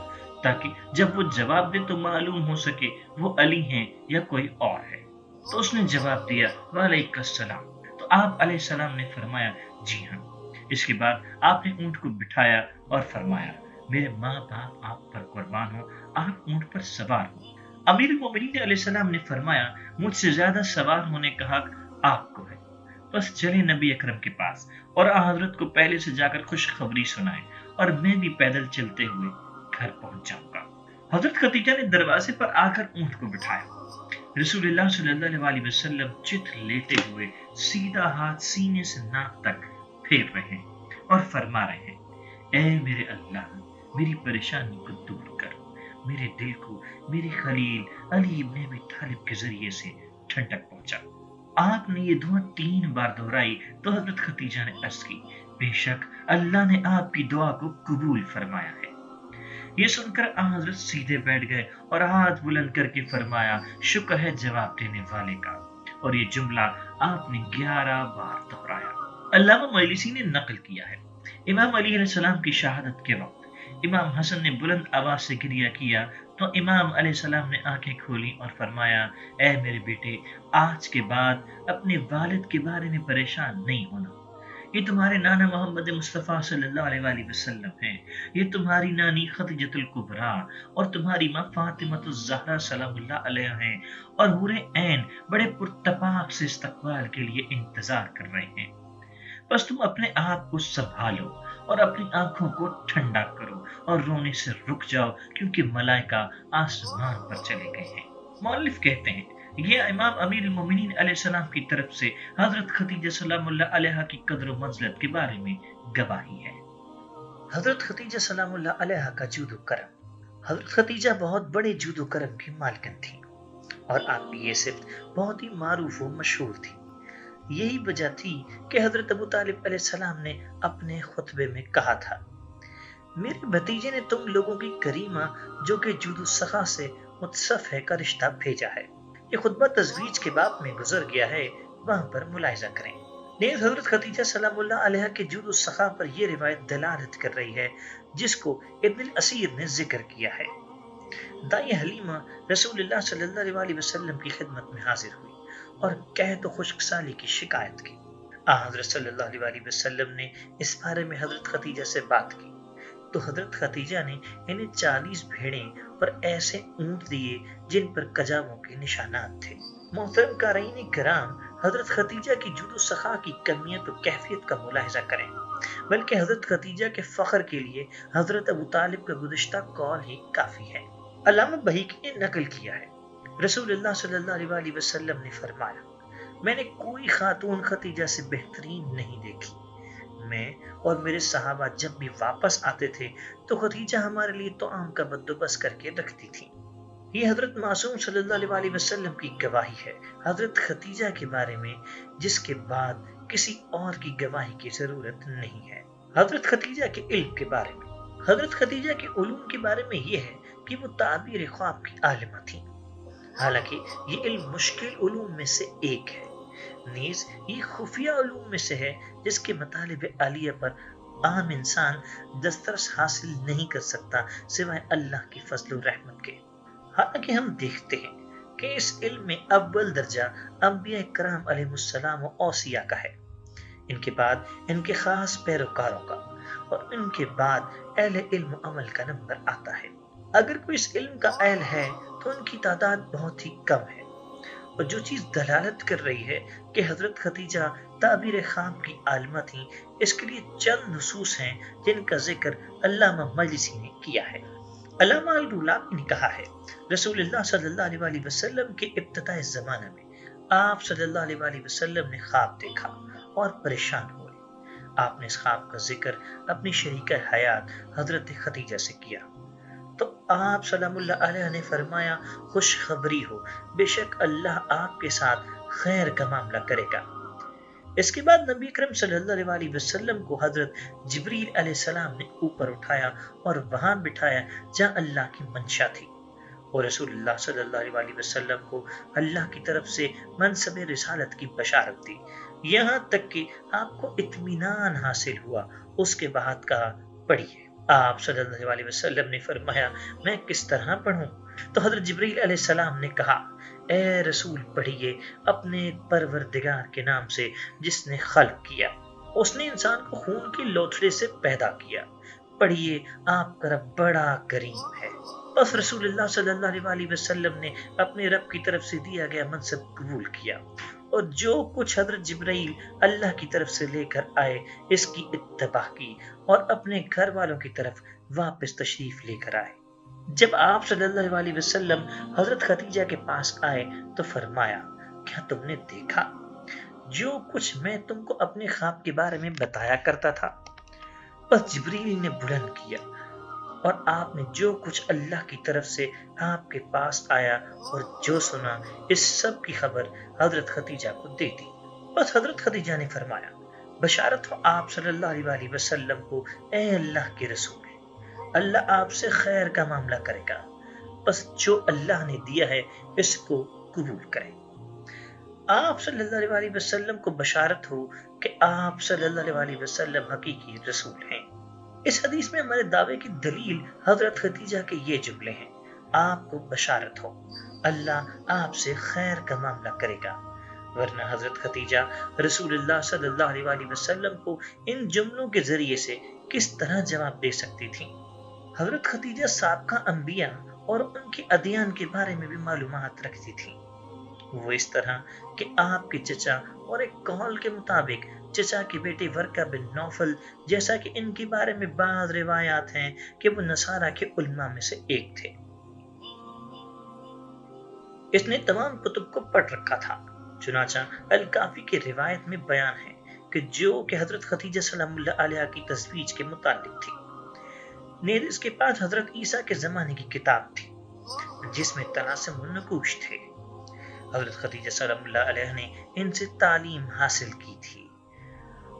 تاکہ جب وہ جواب دے تو معلوم ہو سکے وہ علی ہیں یا کوئی اور ہے۔ تو اس نے جواب دیا وعلیکم السلام۔ تو آپ علیہ السلام نے فرمایا جی ہاں۔ اس کے بعد آپ نے اونٹ کو بٹھایا اور فرمایا میرے ماں باپ آپ پر قربان ہو، آپ اونٹ پر سوار ہو۔ امیر المومنین علیہ السلام نے فرمایا مجھ سے زیادہ سوار ہونے کا حق آپ کو ہے، بس چلے نبی اکرم کے پاس اور حضرت کو پہلے سے جا کر خوشخبری سنائیں اور میں بھی پیدل چلتے ہوئے گھر پہنچ جاؤں گا۔ حضرت خدیجہ نے دروازے پر آ کر اونٹ کو بٹھایا۔ رسول اللہ صلی اللہ علیہ وسلم چت لیٹے ہوئے سیدھا ہاتھ سینے سے ناک تک پھیر رہے ہیں اور فرما رہے ہیں اے میرے اللہ، میری پریشانی کو دور کر، میرے دل کو میرے خلیل علی ابن ابی طالب کے ذریعے سے ٹھنڈک پہنچا۔ آپ نے یہ دعا 3 بار دہرائی تو حضرت خدیجہ نے عرض کی بے شک اللہ نے آپ کی دعا کو قبول فرمایا ہے۔ یہ سن کر حضرت سیدھے بیٹھ گئے اور ہاتھ بلند کر کے فرمایا شکر ہے جواب دینے والے کا، اور یہ جملہ آپ نے 11 بار دہرایا۔ علامہ مجلسی نے نقل کیا ہے امام علی علیہ السلام کی شہادت کے وقت امام حسن نے بلند آواز سے گریہ کیا تو امام علیہ السلام نے آنکھیں کھولی اور فرمایا اے میرے بیٹے، آج کے بعد اپنے والد کے بارے میں پریشان نہیں ہونا، یہ تمہارے نانا محمد مصطفیٰ صلی اللہ علیہ وسلم ہیں، یہ تمہاری نانی خدیجۃ الکبریٰ اور تمہاری ماں فاطمہ الزہرا سلام اللہ علیہ ہیں، اور حور عین بڑے پرتپاک سے استقبال کے لیے انتظار کر رہے ہیں۔ بس تم اپنے آپ کو سنبھالو اور اپنی آنکھوں کو ٹھنڈا کرو اور رونے سے رک جاؤ کیونکہ ملائکہ آسمان پر چلے گئے ہیں۔ مؤلف کہتے ہیں یہ امام امیر المومنین علیہ السلام کی طرف سے حضرت خدیجہ سلام اللہ علیہ کی قدر و منزلت کے بارے میں گواہی ہے۔ حضرت خدیجہ سلام اللہ علیہ کا جود و کرم۔ حضرت خدیجہ بہت بڑے جود و کرم کی مالکن تھی اور آپ کی یہ صفت بہت ہی معروف و مشہور تھی۔ یہی وجہ تھی کہ حضرت ابو طالب علیہ السلام نے اپنے خطبے میں کہا تھا میرے بھتیجے نے تم لوگوں کی کریمہ جو کہ جود و سخا سے متصف ہے کا رشتہ بھیجا ہے۔ یہ خطبہ تزویج کے باب میں گزر گیا ہے، وہاں پر ملاحظہ کریں۔ نیز حضرت خدیجہ سلام اللہ علیہ کے جود و سخا پر یہ روایت دلالت کر رہی ہے جس کو ابن الاسیر نے ذکر کیا ہے۔ دائی حلیمہ رسول اللہ صلی اللہ علیہ وسلم کی خدمت میں حاضر ہوئی اور قحط و خشک سالی کی شکایت کی۔ حضرت صلی اللہ علیہ وسلم نے اس بارے میں حضرت خدیجہ سے بات کی تو حضرت خدیجہ نے انہیں 40 بھیڑیں اور ایسے اونٹ دیے جن پر کجاووں کے نشانات تھے۔ محترم قارئین کرام، حضرت خدیجہ کی جود و سخا کی کمیت و کیفیت کا ملاحظہ کریں، بلکہ حضرت خدیجہ کے فخر کے لیے حضرت ابو طالب کا گزشتہ قول ہی کافی ہے۔ علامہ بہیقی نے نقل کیا ہے رسول اللہ صلی اللہ علیہ وسلم نے فرمایا میں نے کوئی خاتون خدیجہ سے بہترین نہیں دیکھی۔ میں اور میرے صحابہ جب بھی واپس آتے تھے تو خدیجہ ہمارے لیے طعام کا بندوبست کر کے رکھتی تھی۔ یہ حضرت معصوم صلی اللہ علیہ وسلم کی گواہی ہے حضرت خدیجہ کے بارے میں، جس کے بعد کسی اور کی گواہی کی ضرورت نہیں ہے۔ حضرت خدیجہ کے علم کے بارے میں، حضرت خدیجہ کے علوم کے بارے میں یہ ہے کہ وہ تعبیر خواب کی عالمہ تھی۔ حالانکہ یہ علم مشکل علوم میں سے ایک ہے، نیز یہ خفیہ علوم میں سے ہے جس کے مطالب عالیہ پر عام انسان دسترس حاصل نہیں کر سکتا سوائے اللہ کی فضل و رحمت کے۔ حالانکہ ہم دیکھتے ہیں کہ اس علم میں اول درجہ انبیاء کرام علیہ السلام و اوصیاء کا ہے، ان کے بعد ان کے خاص پیروکاروں کا، اور ان کے بعد اہل علم و عمل کا نمبر آتا ہے۔ اگر کوئی اس علم کا اہل ہے تو ان کی تعداد بہت ہی کم ہے، اور جو چیز دلالت کر رہی ہے کہ حضرت خدیجہ تعبیر خواب کی عالمہ تھیں، اس کے لیے چند نصوص ہیں جن کا ذکر علامہ مجلسی نے کیا ہے۔ علامہ الرولابی نے کہا ہے، رسول اللہ صلی اللہ علیہ وسلم کے ابتدائی زمانے میں آپ صلی اللہ علیہ وسلم نے خواب دیکھا اور پریشان ہوئے۔ آپ نے اس خواب کا ذکر اپنی شریکہ حیات حضرت خدیجہ سے کیا تو آپ سلام اللہ علیہ نے فرمایا، خوشخبری ہو، بے شک اللہ آپ کے ساتھ خیر کا معاملہ کرے گا۔ اس کے بعد نبی اکرم صلی اللہ علیہ وسلم کو حضرت جبریل علیہ السلام نے اوپر اٹھایا اور وہاں بٹھایا جہاں اللہ کی منشا تھی، اور رسول اللہ صلی اللہ علیہ وسلم کو اللہ کی طرف سے منصب رسالت کی بشارت دی، یہاں تک کہ آپ کو اطمینان حاصل ہوا۔ اس کے بعد کہا، پڑھیے۔ آپ صلی اللہ علیہ وسلم نے فرمایا، میں کس طرح پڑھوں؟ تو حضرت جبریل علیہ السلام نے کہا، اے رسول پڑھیے، اپنے پروردگار کے نام سے جس نے خلق کیا، اس نے انسان کو خون کی لوتھڑے سے پیدا کیا، پڑھیے آپ کا رب بڑا کریم ہے۔ بس رسول اللہ صلی اللہ علیہ وسلم نے اپنے رب کی طرف سے دیا گیا منصب قبول کیا، اور جو کچھ حضرت جبرائیل اللہ کی طرف سے لے کر آئے اس کی اتباع کی، اور اپنے گھر والوں کی طرف واپس تشریف لے کر آئے۔ جب آپ صلی اللہ علیہ وسلم حضرت خدیجہ کے پاس آئے تو فرمایا، کیا تم نے دیکھا جو کچھ میں تم کو اپنے خواب کے بارے میں بتایا کرتا تھا؟ بس جبریل نے بلند کیا اور آپ نے جو کچھ اللہ کی طرف سے آپ کے پاس آیا اور جو سنا، اس سب کی خبر حضرت خدیجہ کو دے دی۔ بس حضرت خدیجہ نے فرمایا، بشارت ہو آپ صلی اللہ علیہ وسلم کو، اے اللہ کے رسول، اللہ آپ سے خیر کا معاملہ کرے گا، بس جو اللہ نے دیا ہے اس کو قبول کرے۔ آپ صلی اللہ علیہ وسلم کو بشارت ہو کہ آپ صلی اللہ علیہ وسلم حقیقی رسول ہیں۔ اس حدیث میں ہمارے دعوے کی دلیل حضرت خدیجہ کے یہ جملے ہیں، آپ کو بشارت ہو، اللہ آپ سے خیر کا معاملہ کرے گا، ورنہ حضرت خدیجہ رسول اللہ صلی اللہ علیہ وسلم کو ان جملوں کے ذریعے سے کس طرح جواب دے سکتی تھیں؟ حضرت خدیجہ سابقہ انبیاء اور ان کے ادیان کے بارے میں بھی معلومات رکھتی تھیں۔ وہ اس طرح کہ آپ کے چچا، اور ایک قول کے مطابق چچا کے بیٹے ورقہ بن نوفل، جیسا کہ ان کے بارے میں بعض روایات ہیں کہ وہ نصارہ کے علماء میں سے ایک تھے۔ اس نے تمام کتب کو پڑھ رکھا تھا، چنانچہ الکافی کی روایت میں بیان ہے کہ جو کہ حضرت خدیجہ سلام اللہ علیہ کی تزویج کے متعلق تھی۔ نیز اس کے پاس حضرت عیسیٰ کے زمانے کی کتاب تھی جس میں طلاسم و نقوش تھے۔ حضرت خدیجہ سلام اللہ علیہ نے ان سے تعلیم حاصل کی تھی۔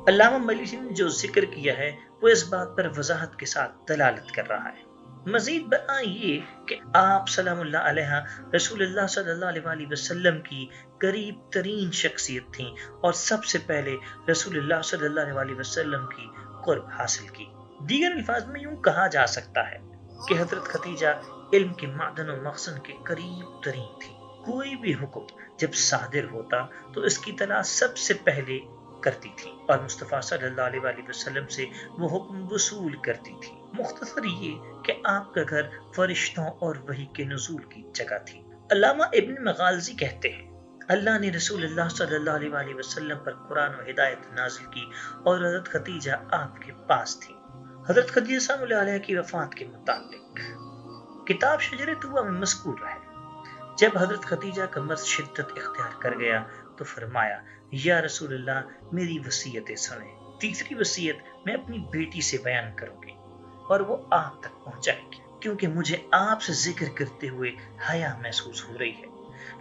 علامہ مجلسی نے جو ذکر کیا ہے وہ اس بات پر وضاحت کے ساتھ دلالت کر رہا ہے۔ مزید بیان یہ کہ آپ سلام اللہ علیہ رسول اللہ صلی اللہ علیہ وسلم کی قریب ترین شخصیت تھیں، اور سب سے پہلے رسول اللہ صلی اللہ علیہ وسلم کی قرب حاصل کی۔ دیگر الفاظ میں یوں کہا جا سکتا ہے کہ حضرت خدیجہ علم کے معدن و مخزن کے قریب ترین تھی۔ کوئی بھی حکم جب صادر ہوتا تو اس کی اطلاع سب سے پہلے کرتی تھی، اور مصطفیٰ صلی اللہ علیہ وسلم سے وہ حکم وصول کرتی تھی۔ مختصر یہ کہ آپ کا گھر فرشتوں اور وحی کے نزول کی جگہ تھی۔ علامہ ابن مغازی کہتے ہیں، اللہ نے رسول اللہ صلی اللہ علیہ وسلم پر قرآن و ہدایت نازل کی، اور حضرت خدیجہ آپ کے پاس تھی۔ حضرت خدیجہ سلام اللہ علیہ کی وفات کے متعلق کتاب شجر طوبہ میں مذکور ہے، جب حضرت خدیجہ کا مرض شدت اختیار کر گیا تو فرمایا، یا رسول اللہ میری وصیتیں سنیں۔ تیسری وصیت میں اپنی بیٹی سے بیان کروں گی اور وہ آپ تک پہنچائے گی، کیونکہ مجھے آپ سے ذکر کرتے ہوئے حیا محسوس ہو رہی ہے۔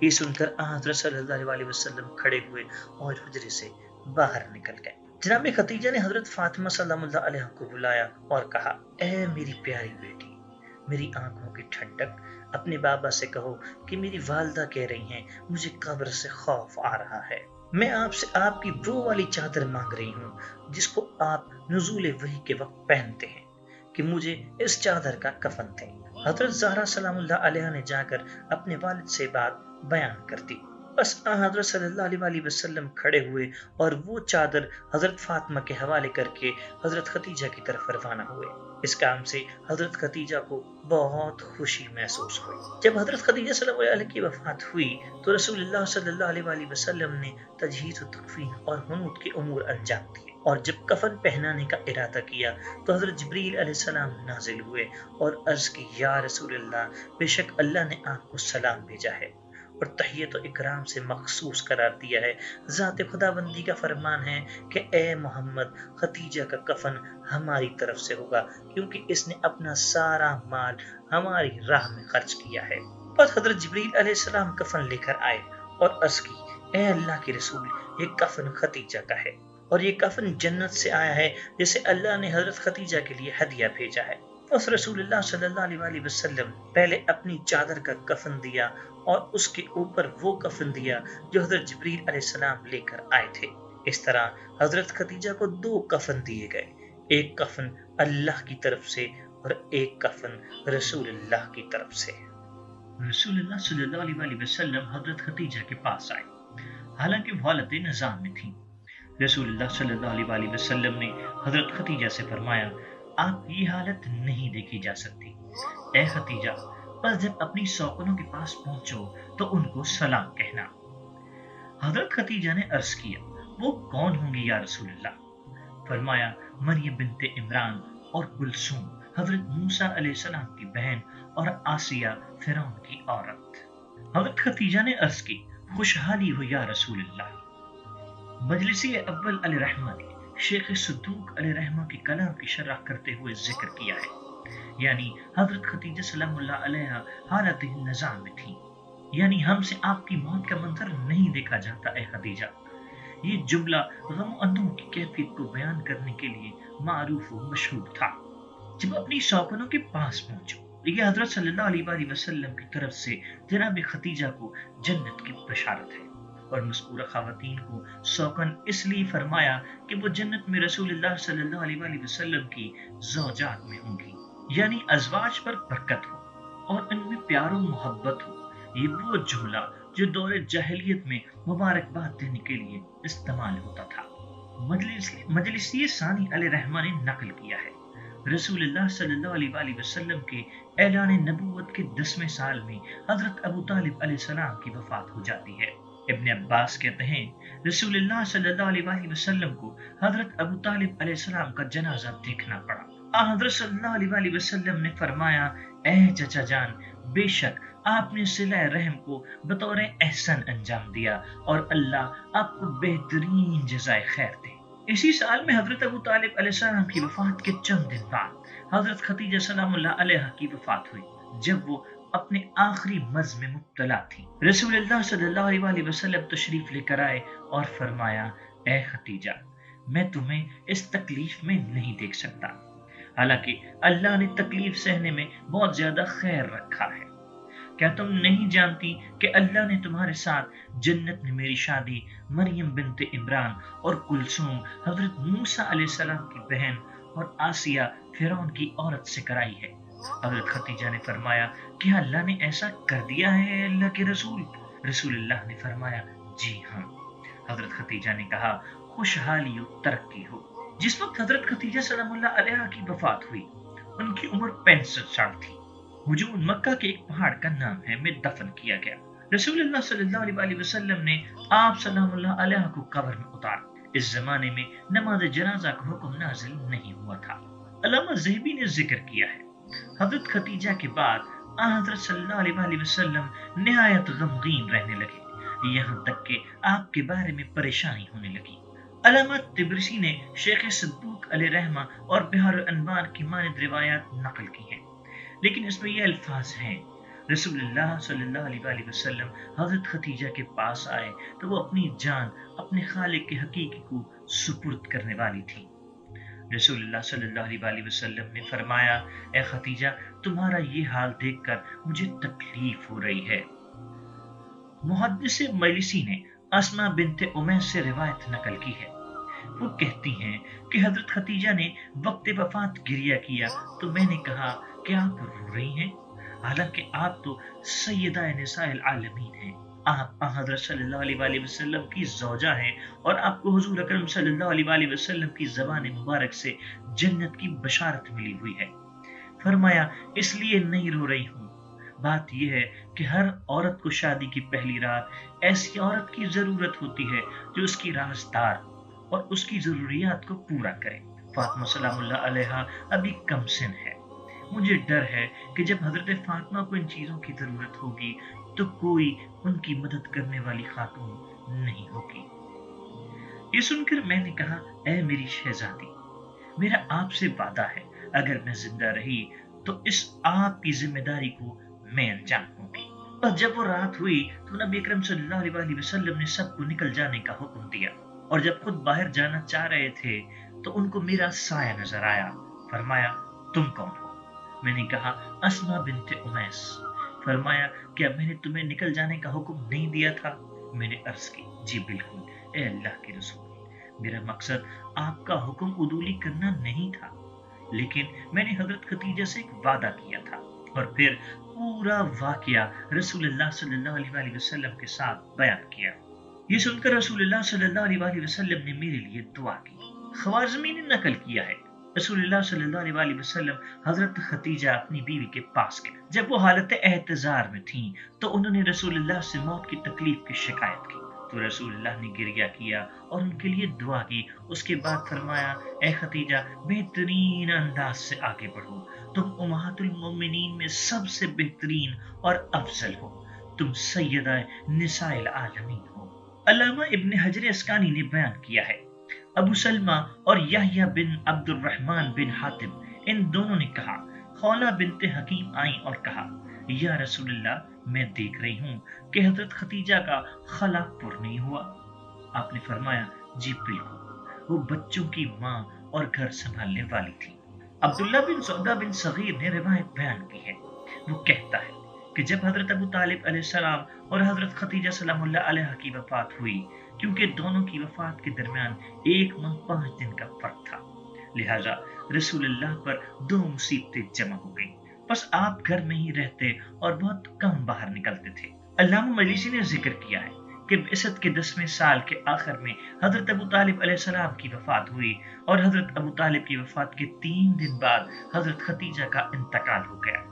یہ سن کر حضرت صلی اللہ علیہ وسلم کھڑے ہوئے اور حجرے سے باہر نکل گئے۔ جناب خدیجہ نے حضرت فاطمہ سلام اللہ علیہ کو بلایا اور کہا، اے میری پیاری بیٹی، میری آنکھوں کی ٹھنڈک، اپنے بابا سے کہو کہ میری والدہ کہہ رہی ہیں مجھے قبر سے خوف آ رہا ہے۔ میں آپ سے آپ کی وہ والی چادر مانگ رہی ہوں جس کو آپ نزول وحی کے وقت پہنتے ہیں، کہ مجھے اس چادر کا کفن دیں۔ حضرت زہرا سلام اللہ علیہ نے جا کر اپنے والد سے بات بیان کر دی۔ بس حضرت صلی اللہ علیہ وسلم کھڑے ہوئے اور وہ چادر حضرت فاطمہ کے حوالے کر کے حضرت خدیجہ کی طرف روانہ ہوئے۔ اس کام سے حضرت خدیجہ کو بہت خوشی محسوس ہوئی۔ جب حضرت خدیجہ صلی اللہ علیہ کی وفات ہوئی تو رسول اللہ صلی اللہ علیہ وسلم نے تجہیز و تکفین اور حنوط کے امور انجام دیے، اور جب کفن پہنانے کا ارادہ کیا تو حضرت جبریل علیہ السلام نازل ہوئے اور عرض کی، یا رسول اللہ، بے شک اللہ نے آپ کو سلام بھیجا ہے اور تحیت و اکرام سے مخصوص قرار دیا ہے۔ ذات خداوندی کا فرمان ہے کہ اے محمد، خدیجہ کا کفن ہماری طرف سے ہوگا، کیونکہ اس نے اپنا سارا مال ہماری راہ میں خرچ کیا ہے۔ بس حضرت جبریل علیہ السلام کفن لے کر آئے اور عرض کی، اے اللہ کے رسول، یہ کفن خدیجہ کا ہے اور یہ کفن جنت سے آیا ہے جسے اللہ نے حضرت خدیجہ کے لیے ہدیہ بھیجا ہے۔ اس رسول اللہ صلی اللہ علیہ وسلم پہلے اپنی چادر کا کفن دیا اور اس کے اوپر وہ کفن دیا جو حضرت جبریل علیہ السلام لے کر آئے تھے۔ اس طرح حضرت خدیجہ کو 2 کفن دیے گئے، ایک کفن اللہ کی طرف سے اور ایک کفن رسول اللہ کی طرف سے۔ رسول اللہ صلی اللہ علیہ وسلم حضرت خدیجہ کے پاس آئے، حالانکہ وہ حالت نظام میں تھیں۔ رسول اللہ صلی اللہ علیہ وسلم نے حضرت خدیجہ سے فرمایا، آپ یہ حالت نہیں دیکھی جا سکتی، اے خدیجہ، بس جب اپنی سوکنوں کے پاس پہنچو تو ان کو سلام کہنا۔ حضرت خدیجہ نے عرض کیا، وہ کون ہوں گی یا رسول اللہ؟ فرمایا، مریم بنت عمران اور کلثوم، حضرت موسیٰ علیہ السلام کی بہن، اور آسیہ فرعون کی عورت۔ حضرت خدیجہ نے عرض کی، خوشحالی ہو یا رسول اللہ۔ مجلسی اول علیہ رحمہ نے شیخ صدوق علیہ رحمہ کی کلام کی شرح کرتے ہوئے ذکر کیا ہے، یعنی حضرت خدیجہ سلام اللہ علیہ حالت نظام میں تھی، یعنی ہم سے آپ کی موت کا منظر نہیں دیکھا جاتا اے خدیجہ۔ یہ جملہ غم و اندوہ کی کیفیت کو بیان کرنے کے لیے معروف و مشہور تھا۔ جب اپنی سوکنوں کے پاس پہنچو، یہ حضرت صلی اللہ علیہ وسلم کی طرف سے جناب خدیجہ کو جنت کی بشارت ہے، اور مذکورہ خواتین کو سوکن اس لیے فرمایا کہ وہ جنت میں رسول اللہ صلی اللہ علیہ وسلم کی زوجات میں ہوں گی، یعنی ازواج پر برکت ہو اور ان میں پیار و محبت ہو۔ یہ وہ جملہ جو دور جاہلیت میں مبارکباد دینے کے لیے استعمال ہوتا تھا۔ مجلسی ثانی علیہ رحمہ نے نقل کیا ہے، رسول اللہ صلی اللہ علیہ وسلم کے اعلان نبوت کے 10ویں سال میں حضرت ابو طالب علیہ السلام کی وفات ہو جاتی ہے۔ ابن عباس کہتے ہیں، رسول اللہ صلی اللہ علیہ وسلم کو حضرت ابو طالب علیہ السلام کا جنازہ دیکھنا پڑا۔ حضرت صلی اللہ علیہ وسلم نے فرمایا، اے چچا جان، بے شک آپ نے صلہ رحم کو بطور احسن انجام دیا اور اللہ آپ کو بہترین جزائے خیر دے۔ اسی سال میں حضرت ابو طالب علیہ السلام کی وفات کے چند دن بعد حضرت خدیجہ سلام اللہ علیہ کی وفات ہوئی، جب وہ اپنے آخری مرض میں مبتلا تھی۔ رسول اللہ صلی اللہ علیہ وسلم تشریف لے کر آئے اور فرمایا، اے خدیجہ، میں تمہیں اس تکلیف میں نہیں دیکھ سکتا، حالانکہ اللہ نے تکلیف سہنے میں بہت زیادہ خیر رکھا ہے۔ کیا تم نہیں جانتی کہ اللہ نے تمہارے ساتھ جنت میں میری شادی مریم بنت عمران اور کلثوم حضرت موسیٰ علیہ السلام کی بہن اور آسیہ فرعون کی عورت سے کرائی ہے؟ حضرت خدیجہ نے فرمایا، کیا اللہ نے ایسا کر دیا ہے اللہ کے رسول؟ رسول اللہ نے فرمایا، جی ہاں۔ حضرت خدیجہ نے کہا، خوشحالی و ترقی ہو۔ جس وقت حضرت خدیجہ سلام اللہ علیہ کی وفات ہوئی، ان کی عمر 65 سال تھی۔ ہجون مکہ کے ایک پہاڑ کا نام ہے میں دفن کیا گیا۔ رسول اللہ صلی اللہ علیہ وسلم نے آپ سلام اللہ علیہ کو قبر میں اتارا۔ اس زمانے میں نماز جنازہ کا حکم نازل نہیں ہوا تھا۔ علامہ ذہبی نے ذکر کیا ہے، حضرت خدیجہ کے بعد حضرت صلی اللہ علیہ وسلم نہایت غمگین رہنے لگے، یہاں تک کہ آپ کے بارے میں پریشانی ہونے لگی۔ علامہ طبرسی نے شیخ صدوق علیہ رحمہ اور بحار الانوار کی مانند روایات نقل کی ہیں، لیکن اس میں یہ الفاظ ہیں، رسول اللہ صلی اللہ علیہ وسلم حضرت خدیجہ کے پاس آئے تو وہ اپنی جان اپنے خالق کے حقیقی کو سپرد کرنے والی تھی۔ رسول اللہ صلی اللہ علیہ وسلم نے فرمایا، اے خدیجہ، تمہارا یہ حال دیکھ کر مجھے تکلیف ہو رہی ہے۔ محدث مجلسی نے اسماء بنت امیس سے روایت نقل کی ہے، وہ کہتی ہیں کہ حضرت خدیجہ نے وقت وفات گریہ کیا تو میں نے کہا کہ آپ رو رہی ہیں، حالانکہ آپ تو سیدہ نساء العالمین ہیں۔ آپ حضرت صلی اللہ علیہ وسلم کی زوجہ ہیں اور آپ کو حضور اکرم صلی اللہ علیہ وسلم کی زبان مبارک سے جنت کی بشارت ملی ہوئی ہے۔ فرمایا اس لیے نہیں رو رہی ہوں، بات یہ ہے کہ ہر عورت کو شادی کی پہلی رات ایسی عورت کی ضرورت ہوتی ہے جو اس کی رازدار اور اس کی ضروریات کو پورا کرے۔ فاطمہ سلام اللہ علیہا ابھی کم سن ہے، مجھے ڈر ہے کہ جب حضرت فاطمہ کو ان چیزوں کی ضرورت ہوگی تو کوئی ان کی مدد کرنے والی خاتون نہیں ہوگی۔ یہ سن کر میں نے کہا، اے میری شہزادی، میرا آپ سے وعدہ ہے اگر میں زندہ رہی تو اس آپ کی ذمہ داری کو میں انجام دوں گی۔ بس جب وہ رات ہوئی تو نبی اکرم صلی اللہ علیہ وسلم نے سب کو نکل جانے کا حکم دیا، اور جب خود باہر جانا چاہ رہے تھے تو ان کو میرا سایہ نظر آیا۔ فرمایا تم کون ہو؟ میں نے کہا اسما بنت امیس۔ فرمایا کیا میں نے تمہیں نکل جانے کا حکم نہیں دیا تھا؟ میں نے عرض کی جی بالکل اے اللہ کے رسول، میرا مقصد آپ کا حکم عدولی کرنا نہیں تھا، لیکن میں نے حضرت خدیجہ سے ایک وعدہ کیا تھا۔ اور پھر پورا واقعہ رسول اللہ صلی اللہ علیہ وسلم کے ساتھ بیان کیا۔ یہ سن کر رسول اللہ صلی اللہ علیہ وسلم نے میرے لیے دعا کی۔ خوارزمی نے نقل کیا ہے، رسول اللہ صلی اللہ علیہ وسلم حضرت خدیجہ اپنی بیوی کے پاس گئے۔ جب وہ حالت احتضار میں تھیں تو انہوں نے رسول اللہ سے موت کی تکلیف کی شکایت کی، تو رسول اللہ نے گریہ کیا اور ان کے لیے دعا کی۔ اس کے بعد فرمایا اے خدیجہ بہترین انداز سے آگے بڑھو، تم امہات المومنین میں سب سے بہترین اور افضل ہو، تم سیدہ نساء العالمین ہو۔ علامہ ابن حجر اسقلانی نے بیان کیا ہے، ابو سلمہ اور یحییٰ بن عبد الرحمن بن حاتم ان دونوں نے کہا، خولہ بنت حکیم آئیں اور کہا یا رسول اللہ میں دیکھ رہی ہوں کہ حضرت خدیجہ کا خلا پر نہیں ہوا۔ آپ نے فرمایا جی بالکل، وہ بچوں کی ماں اور گھر سنبھالنے والی تھی۔ عبداللہ بن سعدہ بن صغیر نے روایت بیان کی ہے، وہ کہتا ہے کہ جب حضرت ابو طالب علیہ السلام اور حضرت خدیجہ سلام اللہ علیہ کی وفات ہوئی، کیونکہ دونوں کی وفات کے درمیان 1 ماہ 5 دن کا فرق تھا، لہذا رسول اللہ پر 2 مصیبتیں جمع ہو گئیں۔ بس آپ گھر میں ہی رہتے اور بہت کم باہر نکلتے تھے۔ علامہ مجلسی نے ذکر کیا ہے کہ بعثت کے 10ویں سال کے آخر میں حضرت ابو طالب علیہ السلام کی وفات ہوئی، اور حضرت ابو طالب کی وفات کے 3 دن بعد حضرت خدیجہ کا انتقال ہو گیا۔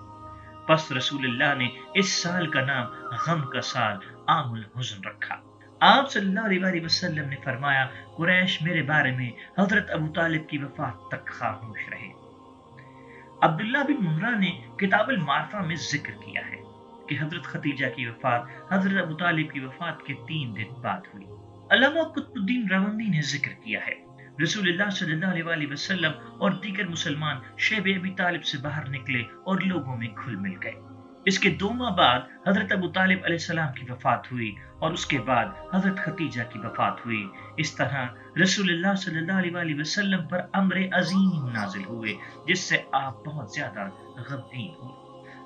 پس رسول اللہ نے اس سال کا نام غم کا سال عام الحزن رکھا۔ آپ صلی اللہ علیہ وسلم نے فرمایا قریش میرے بارے میں حضرت ابو طالب کی وفات تک خاموش رہے۔ عبداللہ بن مرہ نے کتاب المعرفہ میں ذکر کیا ہے کہ حضرت خدیجہ کی وفات حضرت ابو طالب کی وفات کے 3 دن بعد ہوئی۔ علامہ قطب الدین راوندی نے ذکر کیا ہے، رسول اللہ صلی اللہ علیہ وسلم اور دیگر مسلمان شیب ابی طالب سے باہر نکلے اور لوگوں میں گھل مل گئے۔ اس کے 2 ماہ بعد حضرت ابو طالب علیہ السلام کی وفات ہوئی اور اس کے بعد حضرت خدیجہ کی وفات ہوئی۔ اس طرح رسول اللہ صلی اللہ علیہ وسلم پر امر عظیم نازل ہوئے جس سے آپ بہت زیادہ غمگین ہوئے۔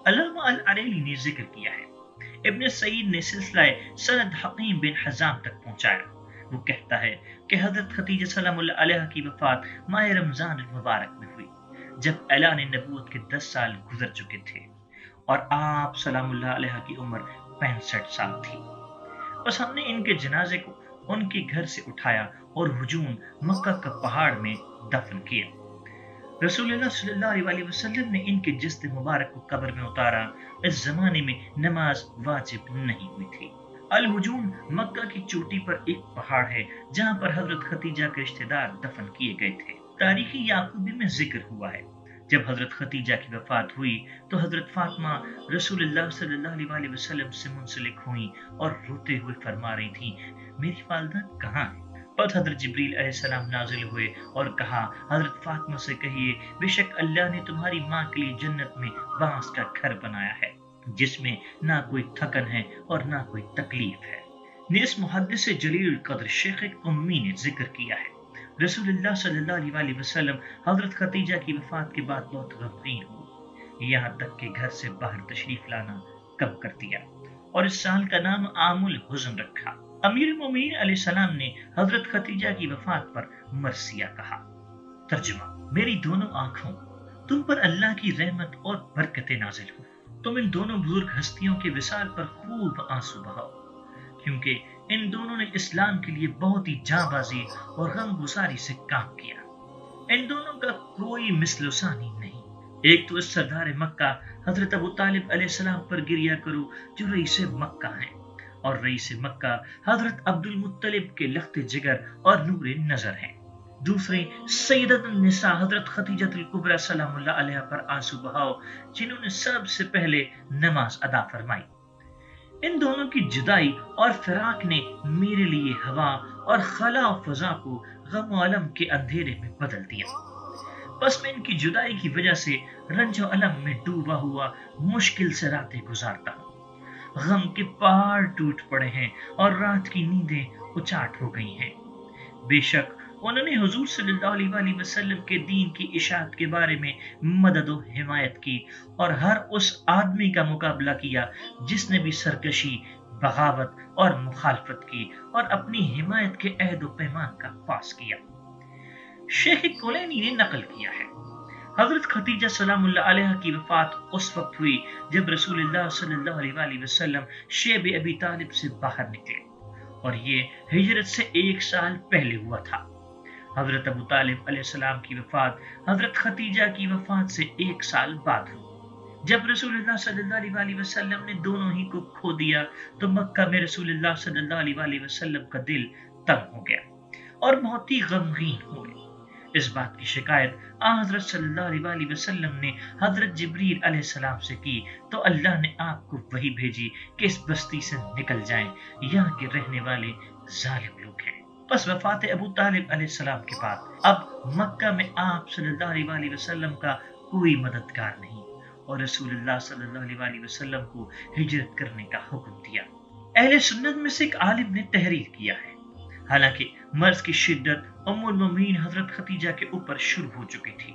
علامہ العریلی نے ذکر کیا ہے، ابن سعید نے سلسلہ سند حکیم بن حزام تک پہنچایا، وہ کہتا ہے کہ حضرت خدیجہ سلام اللہ علیہ کی وفات ماہ رمضان المبارک میں ہوئی، جب اعلان نبوت کے 10 سال گزر چکے تھے اور آپ سلام اللہ علیہ کی عمر 65 سال تھی۔ بس ہم نے ان کے جنازے کو ان کے گھر سے اٹھایا اور ہجون مکہ کا پہاڑ میں دفن کیا۔ رسول اللہ صلی اللہ علیہ وسلم نے ان کے جسد مبارک کو قبر میں اتارا۔ اس زمانے میں نماز واجب نہیں ہوئی تھی۔ الہجون مکہ کی چوٹی پر ایک پہاڑ ہے جہاں پر حضرت خدیجہ کے رشتہ دار دفن کیے گئے تھے۔ تاریخی یعقوبی میں ذکر ہوا ہے، جب حضرت خدیجہ کی وفات ہوئی تو حضرت فاطمہ رسول اللہ صلی اللہ علیہ وسلم سے منسلک ہوئیں اور روتے ہوئے فرما رہی تھیں میری والدہ کہاں ہے؟ پس حضرت جبریل علیہ السلام نازل ہوئے اور کہا حضرت فاطمہ سے کہیے بے شک اللہ نے تمہاری ماں کے لیے جنت میں بانس کا گھر بنایا ہے جس میں نہ کوئی تھکن ہے اور نہ کوئی تکلیف ہے۔ نیز محدث جلیل القدر شیخ قمی نے ذکر کیا ہے، رسول اللہ صلی اللہ علیہ وسلم حضرت خدیجہ کی وفات کے بعد بہت غمگین ہوئے، یہاں تک کہ گھر سے باہر تشریف لانا کم کر دیا اور اس سال کا نام عام الحزن رکھا۔ امیر المومنین علیہ السلام نے حضرت خدیجہ کی وفات پر مرثیہ کہا۔ ترجمہ، میری دونوں آنکھوں تم پر اللہ کی رحمت اور برکتیں نازل ہوں، تم ان دونوں بزرگ ہستیوں کے وصال پر خوب آنسو بہاؤ۔ کیونکہ ان دونوں نے اسلام کے لیے بہت ہی جاں بازی اور غم گساری سے کام کیا۔ ان دونوں کا کوئی مثل و ثانی نہیں۔ ایک تو اس سردار مکہ حضرت ابو طالب علیہ السلام پر گریا کرو جو رئیس مکہ ہیں، اور رئیس مکہ حضرت عبد المطلب کے لخت جگر اور نور نظر ہیں۔ دوسرے سیدۃ النساء حضرت خدیجہ الکبریٰ سلام اللہ علیہ پر آنسو بہاؤ، جنہوں نے سب سے پہلے نماز ادا فرمائی۔ ان دونوں کی جدائی اور فراق نے میرے لیے ہوا اور خلا و فضا کو غم و علم کے اندھیرے میں بدل دیا۔ بس میں ان کی جدائی کی وجہ سے رنج و علم میں ڈوبا ہوا مشکل سے راتیں گزارتا ہوں۔ غم کے پہاڑ ٹوٹ پڑے ہیں اور رات کی نیندیں اچاٹ ہو گئی ہیں۔ بے شک انہوں نے حضور صلی اللہ علیہ وسلم کے دین کی اشاعت کے بارے میں مدد و حمایت کی، اور ہر اس آدمی کا مقابلہ کیا جس نے بھی سرکشی، بغاوت اور مخالفت کی، اور اپنی حمایت کے عہد و پیمان کا پاس کیا۔ شیخ کولینی نے نقل کیا ہے، حضرت خدیجہ سلام اللہ علیہ کی وفات اس وقت ہوئی جب رسول اللہ صلی اللہ علیہ وسلم شیب ابی طالب سے باہر نکلے، اور یہ ہجرت سے 1 سال پہلے ہوا تھا۔ حضرت ابو طالب علیہ السلام کی وفات حضرت خدیجہ کی وفات سے 1 سال بعد ہوئی۔ جب رسول اللہ صلی اللہ علیہ وسلم نے دونوں ہی کو کھو دیا تو مکہ میں رسول اللہ صلی اللہ علیہ وسلم کا دل تنگ ہو گیا اور بہت ہی غمگین ہوئے۔ اس بات کی شکایت حضرت صلی اللہ علیہ وسلم نے حضرت جبریل علیہ السلام سے کی تو اللہ نے آپ کو وحی بھیجی کہ اس بستی سے نکل جائیں، یہاں کے رہنے والے ظالم لوگ ہیں۔ پس وفات ابو طالب علیہ السلام کے بعد اب مکہ میں آپ صلی اللہ علیہ وسلم کا کوئی مددگار نہیں، اور رسول اللہ صلی اللہ علیہ وسلم کو ہجرت کرنے کا حکم دیا۔ اہل سنت میں سے ایک عالم نے تحریر کیا ہے، حالانکہ مرض کی شدت ام المومنین حضرت خدیجہ کے اوپر شروع ہو چکی تھی،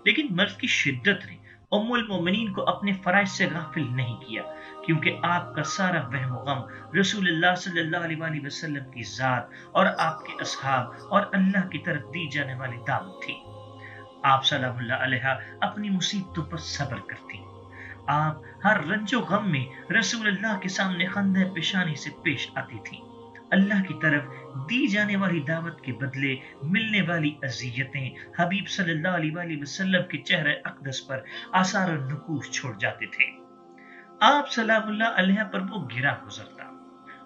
لیکن مرض کی شدت نے ام المومنین کو اپنے فرائض سے غافل نہیں کیا، کیونکہ آپ کا سارا وہم و غم رسول اللہ صلی اللہ علیہ وسلم کی ذات اور آپ کے اصحاب اور اللہ کی طرف دی جانے والی دعوت تھی۔ آپ سلام اللہ علیہ اپنی مصیبتوں پر صبر کرتی، آپ ہر رنج و غم میں رسول اللہ کے سامنے خندہ پیشانی سے پیش آتی تھی۔ اللہ کی طرف دی جانے والی دعوت کے بدلے ملنے والی اذیتیں حبیب صلی اللہ علیہ وسلم کے چہرے اقدس پر آثار و نقوش چھوڑ جاتے تھے۔ آپ سلام اللہ علیہ پر وہ گرا گزرتا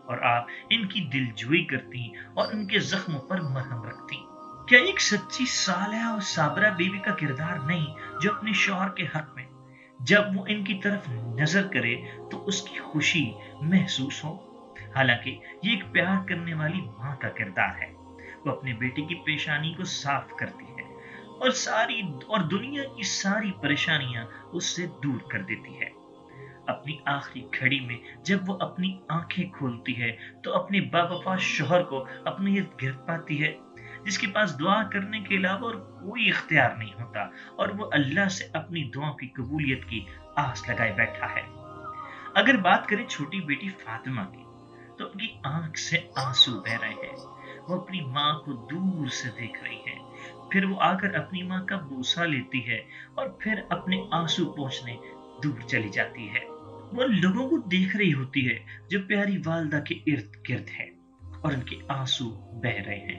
اور آپ ان کی دل جوئی کرتی اور ان کے زخموں پر مرہم رکھتی۔ کیا ایک سچی صالحہ اور صابرہ بیوی کا کردار نہیں جو اپنے شوہر کے حق میں جب وہ ان کی طرف نظر کرے تو اس کی خوشی محسوس ہو؟ حالانکہ یہ ایک پیار کرنے والی ماں کا کردار ہے، وہ اپنے بیٹے کی پیشانی کو صاف کرتی ہے اور دنیا کی ساری پریشانیاں اس سے دور کر دیتی ہے۔ اپنی آخری گھڑی میں جب وہ اپنی آنکھیں کھولتی ہے تو اپنے باوفا شوہر کو اپنے ارد گرد پاتی ہے، جس کے پاس دعا کرنے کے علاوہ اور کوئی اختیار نہیں ہوتا، اور وہ اللہ سے اپنی دعاؤں کی قبولیت کی آس لگائے بیٹھا ہے۔ اگر بات کریں چھوٹی بیٹی فاطمہ کی تو ان کی آنکھ سے آنسو بہ رہے ہیں، وہ اپنی ماں کو دور سے دیکھ رہی ہے، پھر وہ آ کر اپنی ماں کا بوسہ لیتی ہے اور پھر اپنے آنسو پوچھنے دور چلی جاتی ہے۔ وہ لوگوں کو دیکھ رہی ہوتی ہے جو پیاری والدہ کے ارد گرد ہے اور ان کے آنسو بہ رہے ہیں،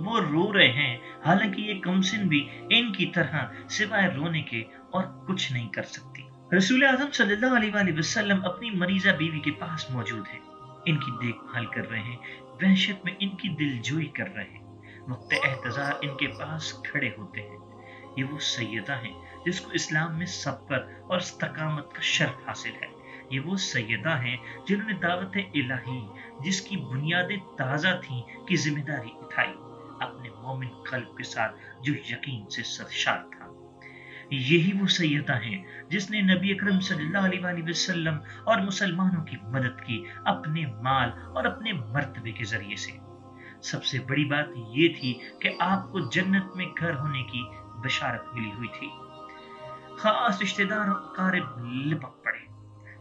وہ رو رہے ہیں، حالانکہ یہ کمسن بھی ان کی طرح سوائے رونے کے اور کچھ نہیں کر سکتی۔ رسول اعظم صلی اللہ علیہ وسلم اپنی مریضہ بیوی کے پاس موجود ہیں، ان کی دیکھ بھال کر رہے ہیں، وحشت میں ان کی دل جوئی کر رہے ہیں، وقت احتضار ان کے پاس کھڑے ہوتے ہیں۔ یہ وہ سیدہ ہیں جس کو اسلام میں صبر اور استقامت کا شرف حاصل ہے، یہ وہ سیدہ ہیں جنہوں نے دعوت الہی جس کی بنیادیں تازہ تھیں کی ذمہ داری اٹھائی، اپنے مومن قلب کے ساتھ جو یقین سے سرشار تھا۔ یہی وہ سیدہ ہیں جس نے نبی اکرم صلی اللہ علیہ وسلم اور مسلمانوں کی مدد کی اپنے مال اور اپنے مرتبے کے ذریعے سے۔ سب سے بڑی بات یہ تھی کہ آپ کو جنت میں گھر ہونے کی بشارت ملی ہوئی تھی۔ خاص رشتہ دار اور اقارب لپک پڑے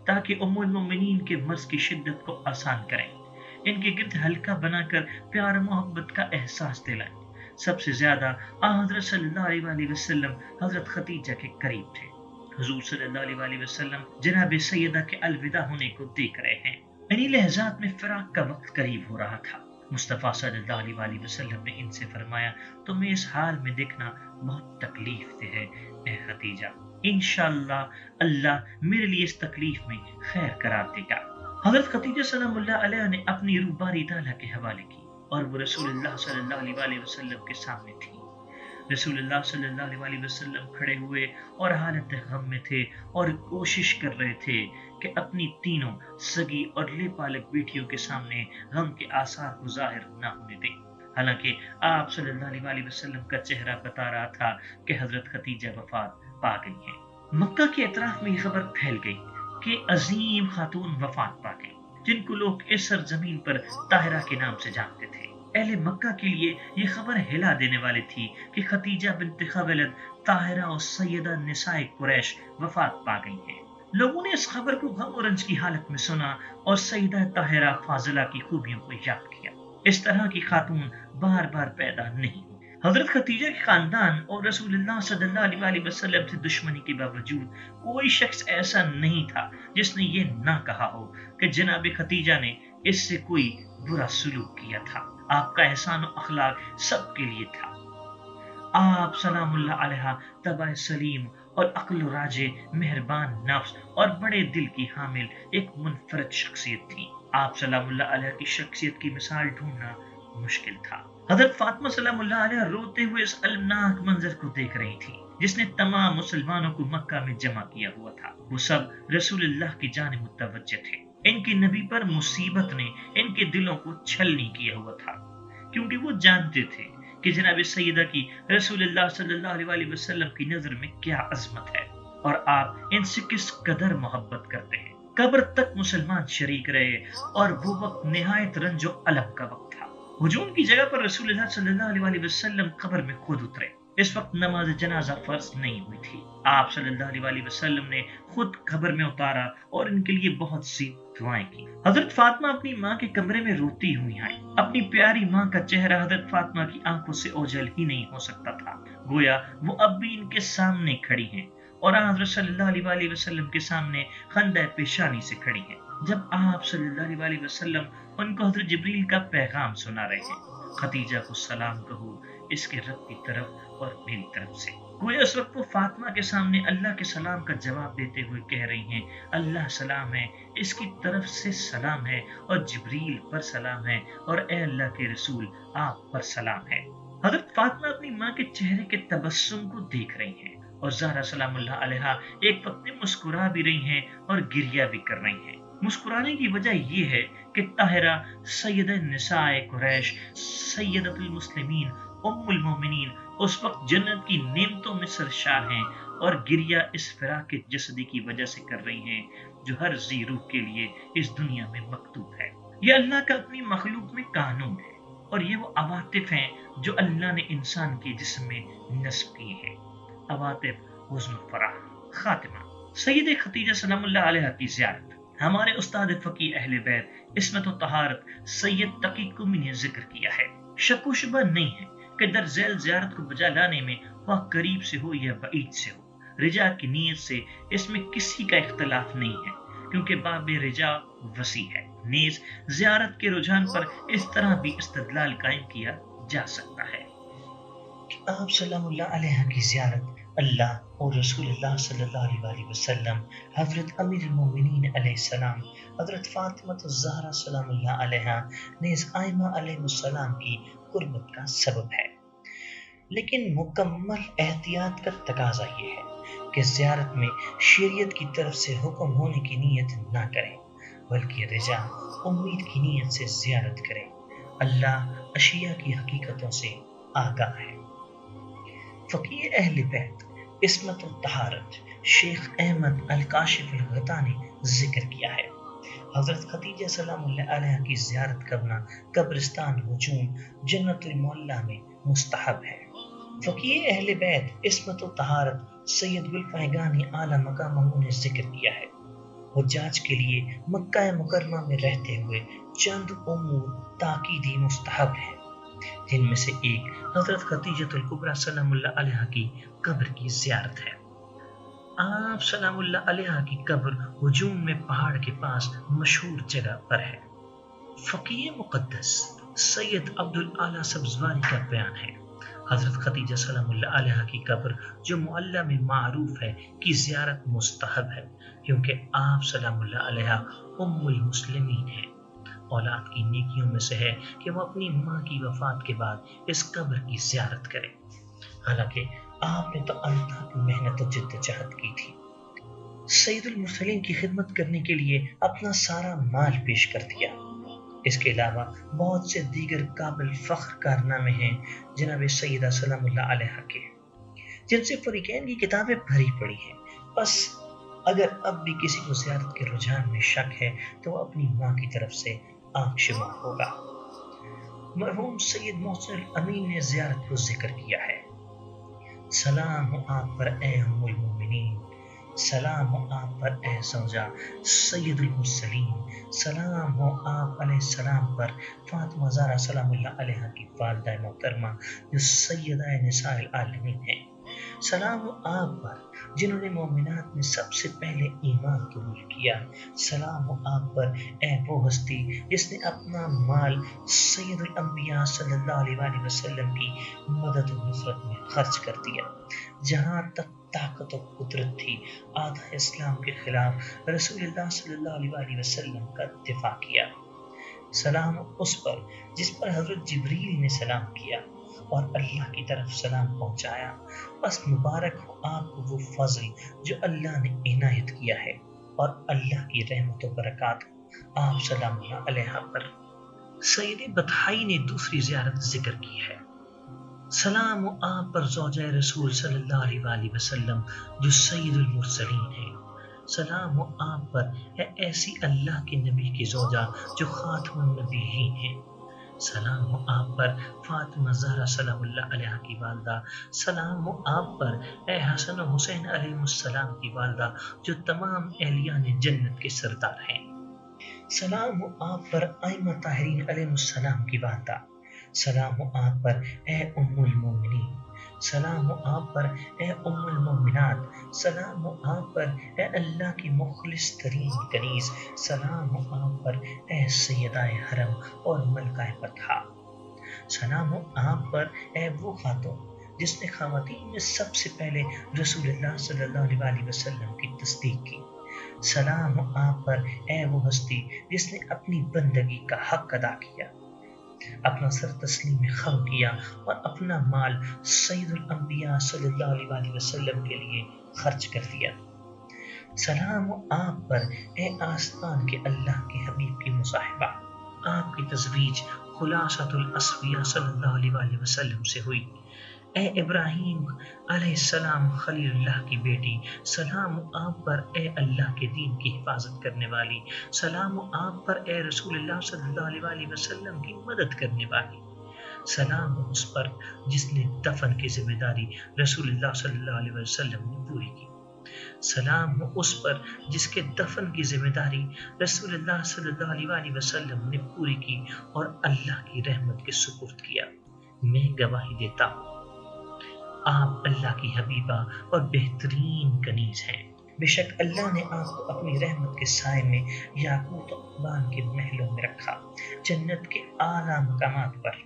تاکہ ام المومنین کے مرض کی شدت کو آسان کریں، ان کے گرد حلقہ بنا کر پیار و محبت کا احساس دلائیں۔ سب سے زیادہ حضرت صلی اللہ علیہ وسلم حضرت خدیجہ کے قریب تھے۔ حضور صلی اللہ علیہ وسلم جناب سیدہ کے الوداع ہونے کو دیکھ رہے ہیں، انہی لحظات میں فراق کا وقت قریب ہو رہا تھا۔ مصطفیٰ صلی اللہ علیہ وسلم نے ان سے فرمایا، تمہیں اس حال میں دیکھنا بہت تکلیف دہ ہے اے خدیجہ، انشاءاللہ اللہ میرے لیے اس تکلیف میں خیر قرار دے گا۔ حضرت خدیجہ سلام اللہ علیہ نے اپنی روح باری تعالیٰ کے حوالے کی اور وہ رسول اللہ صلی اللہ علیہ وسلم کے سامنے تھی۔ رسول اللہ صلی اللہ علیہ وسلم کھڑے ہوئے اور حالت غم میں تھے اور کوشش کر رہے تھے کہ اپنی تینوں سگی اور لے پالک بیٹیوں کے سامنے غم کے آثار کو ظاہر نہ ہونے دیں۔ حالانکہ آپ صلی اللہ علیہ وسلم کا چہرہ بتا رہا تھا کہ حضرت خدیجہ وفات پا گئی ہیں۔ مکہ کے اطراف میں یہ خبر پھیل گئی کہ عظیم خاتون وفات پا گئی، جن کو لوگ اس سرزمین پر طاہرہ کے نام سے جانتے تھے۔ اہل مکہ کے لیے یہ خبر ہلا دینے والی تھی کہ خدیجہ بنت خویلد طاہرہ اور سیدہ نساء قریش وفات پا گئی ہیں۔ لوگوں نے اس خبر کو غم و رنج کی حالت میں سنا اور سیدہ طاہرہ فاضلہ کی خوبیوں کو یاد کیا۔ اس طرح کی خاتون بار بار پیدا نہیں ہوئی۔ حضرت خدیجہ کے خاندان اور رسول اللہ صلی اللہ علیہ وسلم سے دشمنی کے باوجود کوئی شخص ایسا نہیں تھا جس نے یہ نہ کہا ہو کہ جناب خدیجہ نے اس سے کوئی برا سلوک کیا تھا۔ آپ کا احسان و اخلاق سب کے لیے تھا۔ آپ سلام اللہ علیہ طبع سلیم اور عقل و راجع، مہربان نفس اور بڑے دل کی حامل ایک منفرد شخصیت تھی۔ آپ سلام اللہ علیہ کی شخصیت کی مثال ڈھونڈنا مشکل تھا۔ حضرت فاطمہ سلام اللہ علیہ روتے ہوئے اس المناک منظر کو دیکھ رہی تھی جس نے تمام مسلمانوں کو مکہ میں جمع کیا ہوا تھا۔ وہ سب رسول اللہ کی جانب متوجہ تھے۔ ان کی نبی پر مصیبت نے ان کے دلوں کو چھلنی کیا ہوا تھا، کیونکہ وہ جانتے تھے کہ جناب سیدہ کی رسول اللہ صلی اللہ علیہ وسلم کی نظر میں کیا عظمت ہے اور آپ ان سے کس قدر محبت کرتے ہیں۔ قبر تک مسلمان شریک رہے اور وہ وقت نہایت رنج و الم کا وقت تھا۔ ہجوم کی جگہ پر رسول اللہ صلی اللہ علیہ وسلم قبر میں خود اترے۔ اس وقت نماز جنازہ فرض نہیں ہوئی تھی۔ آپ صلی اللہ علیہ وسلم نے خود قبر میں اتارا اور ان کے لیے بہت سی دعائیں کی۔ حضرت فاطمہ اپنی ماں کے کمرے میں روتی ہوئی آئیں۔ اپنی پیاری ماں کا چہرہ حضرت فاطمہ کی آنکھوں سے اوجھل ہی نہیں ہو سکتا تھا، گویا وہ اب بھی ان کے سامنے کھڑی ہیں اور حضرت صلی اللہ علیہ وسلم کے سامنے خندہ پیشانی سے کھڑی ہیں جب آپ صلی اللہ علیہ وسلم ان کو حضرت جبریل کا پیغام سنا رہے ہیں۔ خدیجہ کو سلام کہو اس کے رب کی طرف اور میری طرف سے۔ گویا اس وقت وہ فاطمہ کے سامنے اللہ کے سلام کا جواب دیتے ہوئے کہہ رہی ہیں، اللہ سلام ہے، اس کی طرف سے سلام ہے اور جبریل پر سلام ہے اور اے اللہ کے رسول آپ پر سلام ہے۔ حضرت فاطمہ اپنی ماں کے چہرے کے تبسم کو دیکھ رہی ہیں اور زہرا سلام اللہ علیہ ایک وقت میں مسکرا بھی رہی ہیں اور گریہ بھی کر رہی ہیں۔ مسکرانے کی وجہ یہ ہے کہ طاہرہ سیدہ نساء قریش، سیدۃ المسلمین، ام المومنین اس وقت جنت کی نعمتوں میں سرشار ہیں اور گریہ اس فراق جسدی کی وجہ سے کر رہی ہیں جو ہر ذی روح کے لیے اس دنیا میں مکتوب ہے۔ یہ اللہ کا اپنی مخلوق میں قانون ہے اور یہ وہ عواطف ہیں جو اللہ نے انسان کے جسم میں نصب کیے ہیں۔ عواطف حزن و فرح۔ خاتمہ۔ سید خدیجہ سلام اللہ علیہ کی زیارت۔ ہمارے استاد فقی اہل بیت عصمت و طہارت سید تقی قمی نے ذکر کیا ہے۔ شک و شبہ نہیں ہے کہ در ذیل زیارت کو بجا لانے میں وہ قریب سے ہو یا بعید سے ہو، رجا کی نیت سے اس میں کسی کا اختلاف نہیں ہے کیونکہ باب رجا وسیع ہے۔ نیز زیارت کے رجحان پر اس طرح بھی استدلال قائم کیا جا سکتا ہے کہ آپ سلام اللہ علیہ کی زیارت اللہ اور رسول اللہ صلی اللہ علیہ وسلم، حضرت امیر المومنین علیہ السلام، حضرت فاطمہ الزہرا سلام اللہ علیہ نیز آئمہ علیہ السلام کی قربت کا سبب ہے، لیکن مکمل احتیاط کا تقاضا یہ ہے کہ زیارت میں شریعت کی طرف سے حکم ہونے کی نیت نہ کریں بلکہ رجا امید کی نیت سے زیارت کریں۔ اللہ اشیاء کی حقیقتوں سے آگاہ ہے۔ فقیہ اہل بیت عصمت و طہارت شیخ احمد الکاشف الغطا نے ذکر کیا ہے۔ حضرت خدیجہ سلام اللہ علیہ کی زیارت کرنا قبرستان ہجوم جنت المعلا میں مستحب ہے۔ فقیہ اہل بیت عصمت و طہارت سید گلفہگانی اعلیٰ مقامہ نے ذکر کیا ہے۔ حجاج کے لیے مکہ مکرمہ میں رہتے ہوئے چند امور تاکیدی مستحب ہیں، جن میں سے ایک حضرت خدیجہ الکبریٰ سلام اللہ علیہ کی قبر کی زیارت ہے۔ آپ سلام اللہ علیہ کی قبر ہجوم میں پہاڑ کے پاس مشہور جگہ پر ہے۔ فقیہ مقدس سید عبد الاعلی سبزواری کا بیان ہے، حضرت خدیجہ سلام اللہ علیہ کی قبر جو معلی میں معروف ہے کی زیارت مستحب ہے، کیونکہ آپ سلام اللہ علیہ ام المسلمین ہیں۔ اولاد کی نیکیوں میں سے ہے کہ وہ اپنی ماں کی وفات کے بعد اس قبر کی زیارت کرے، حالانکہ آپ نے تو انتھک محنت و جدوجہد کی تھی، سید المرسلین کی خدمت کرنے کے لیے اپنا سارا مال پیش کر دیا۔ اس کے علاوہ بہت سے دیگر قابل فخر کارنامے ہیں جناب سیدہ سلام اللہ علیہ کے، جن سے فریقین کی کتابیں بھری پڑی ہیں۔ بس اگر اب بھی کسی کو زیارت کے رجحان میں شک ہے تو وہ اپنی ماں کی طرف سے آنکھ شمار ہوگا۔ مرحوم سید محسن الامین نے زیارت کو ذکر کیا ہے: سلام ہو آپ پر اے ام المومنین، سلام ہو آپ پر اے زوجہ سید المرسلین، سلام ہو آپ علیہ السلام پر فاطمہ زہرا سلام اللہ علیہ کی والدہ محترمہ جو سیدہ نساء العالمین ہیں، سلام ہو آپ پر جنہوں نے مومنات میں سب سے پہلے ایمان قبول کیا، سلام ہو آپ پر اے وہ ہستی جس نے اپنا مال سید الانبیاء صلی اللہ علیہ وآلہ وسلم کی مدد و نصرت میں خرچ کر دیا، جہاں تک طاقت و قدرت تھی آدھا اسلام کے خلاف رسول اللہ صلی اللہ علیہ وآلہ وسلم کا دفاع کیا، سلام اس پر جس پر حضرت جبریل نے سلام کیا اور اللہ کی طرف سلام پہنچایا۔ بس مبارک ہو آپ کو وہ فضل جو اللہ نے عنایت کیا ہے، اور اللہ کی رحمت و برکات ہو آپ سلام اللہ علیہ پر۔ سید بطحائی نے دوسری زیارت ذکر کی ہے: سلام ہو آپ پر زوجہ رسول صلی اللہ علیہ وآلہ وسلم جو سید المرسلین ہیں، سلام ہو آپ پر اے ایسی اللہ کے نبی کی زوجہ جو خاتم النبیین ہیں، سلام ہو آپ پر فاطمہ زہرا سلام اللہ علیہ کی والدہ، سلام ہو آپ پر اے حسن و حسین علیہ السلام کی والدہ جو تمام اہلیان جنت کے سردار ہیں، سلام ہو آپ پر ائمہ طاہرین علیہ السلام کی والدہ، سلام ہو آپ پر اے ام المومنین، سلام ہو آپ پر اے ام المومنات، سلام ہو آپ پر اے اللہ کی مخلص ترین کنیز، سلام ہو آپ پر اے سیدہ حرم اور ملکہ فتح، سلام ہو آپ پر اے وہ خاتون جس نے خواتین میں سب سے پہلے رسول اللہ صلی اللہ علیہ وآلہ وسلم کی تصدیق کی، سلام ہو آپ پر اے وہ ہستی جس نے اپنی بندگی کا حق ادا کیا، اپنا سر تسلیم خم کیا اور اپنا مال سید الانبیاء صلی اللہ علیہ وآلہ وسلم کے لیے خرچ کر دیا، سلام ہو آپ پر اے آسمان کے اللہ کے حبیب کی مصاحبہ، آپ کی تزویج خلاصۃ الاصفیاء صلی اللہ علیہ وآلہ وسلم سے ہوئی، اے ابراہیم علیہ السلام خلیل اللہ کی بیٹی، سلام آپ پر اے اللہ کے دین کی حفاظت کرنے والی، سلام آپ پر اے رسول اللہ صلی اللہ علیہ وآلہ وسلم کی مدد کرنے والی، سلام اس پر جس نے دفن کی ذمہ داری رسول اللہ صلی اللہ علیہ وسلم نے پوری کی، سلام اس پر جس کے دفن کی ذمہ داری رسول اللہ صلی اللہ علیہ وآلہ وسلم نے پوری کی اور اللہ کی رحمت کے سپرد کیا۔ میں گواہی دیتا ہوں آپ اللہ کی حبیبہ اور بہترین کنیز ہیں، بے شک اللہ نے آپ کو اپنی رحمت کے سائے میں یاقوت و اقبان کے محلوں میں رکھا، جنت کے اعلیٰ مقامات پر۔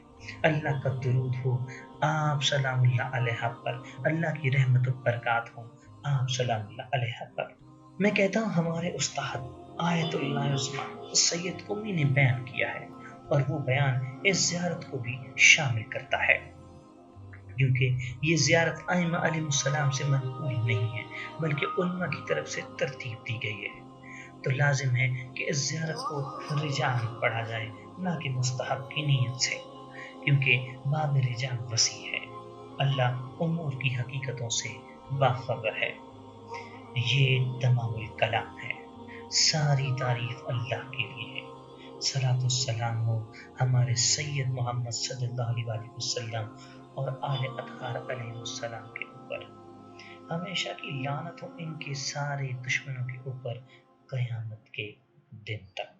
اللہ کا درود ہو آپ سلام اللہ علیہ پر، اللہ کی رحمت و برکات ہو آپ سلام اللہ علیہ پر۔ میں کہتا ہوں ہمارے استاد آیت اللہ عظمہ سید قمی نے بیان کیا ہے، اور وہ بیان اس زیارت کو بھی شامل کرتا ہے، کیونکہ یہ زیارت ائمہ علیہ السلام سے منقول نہیں ہے بلکہ علماء کی طرف سے ترتیب دی گئی ہے، تو لازم ہے کہ اس زیارت کو رجال پڑھا جائے نہ کہ مستحب کی نیت سے، کیونکہ باب رجال وسیع ہے، اللہ امور کی حقیقتوں سے باخبر ہے۔ یہ تمام الکلام ہے، ساری تعریف اللہ کے لیے ہے، صلاۃ والسلام ہو ہمارے سید محمد صلی اللہ علیہ وآلہ وسلم اور آل اطہار علیہ السلام کے اوپر، ہمیشہ کی لعنت ہو ان کے سارے دشمنوں کے اوپر قیامت کے دن تک۔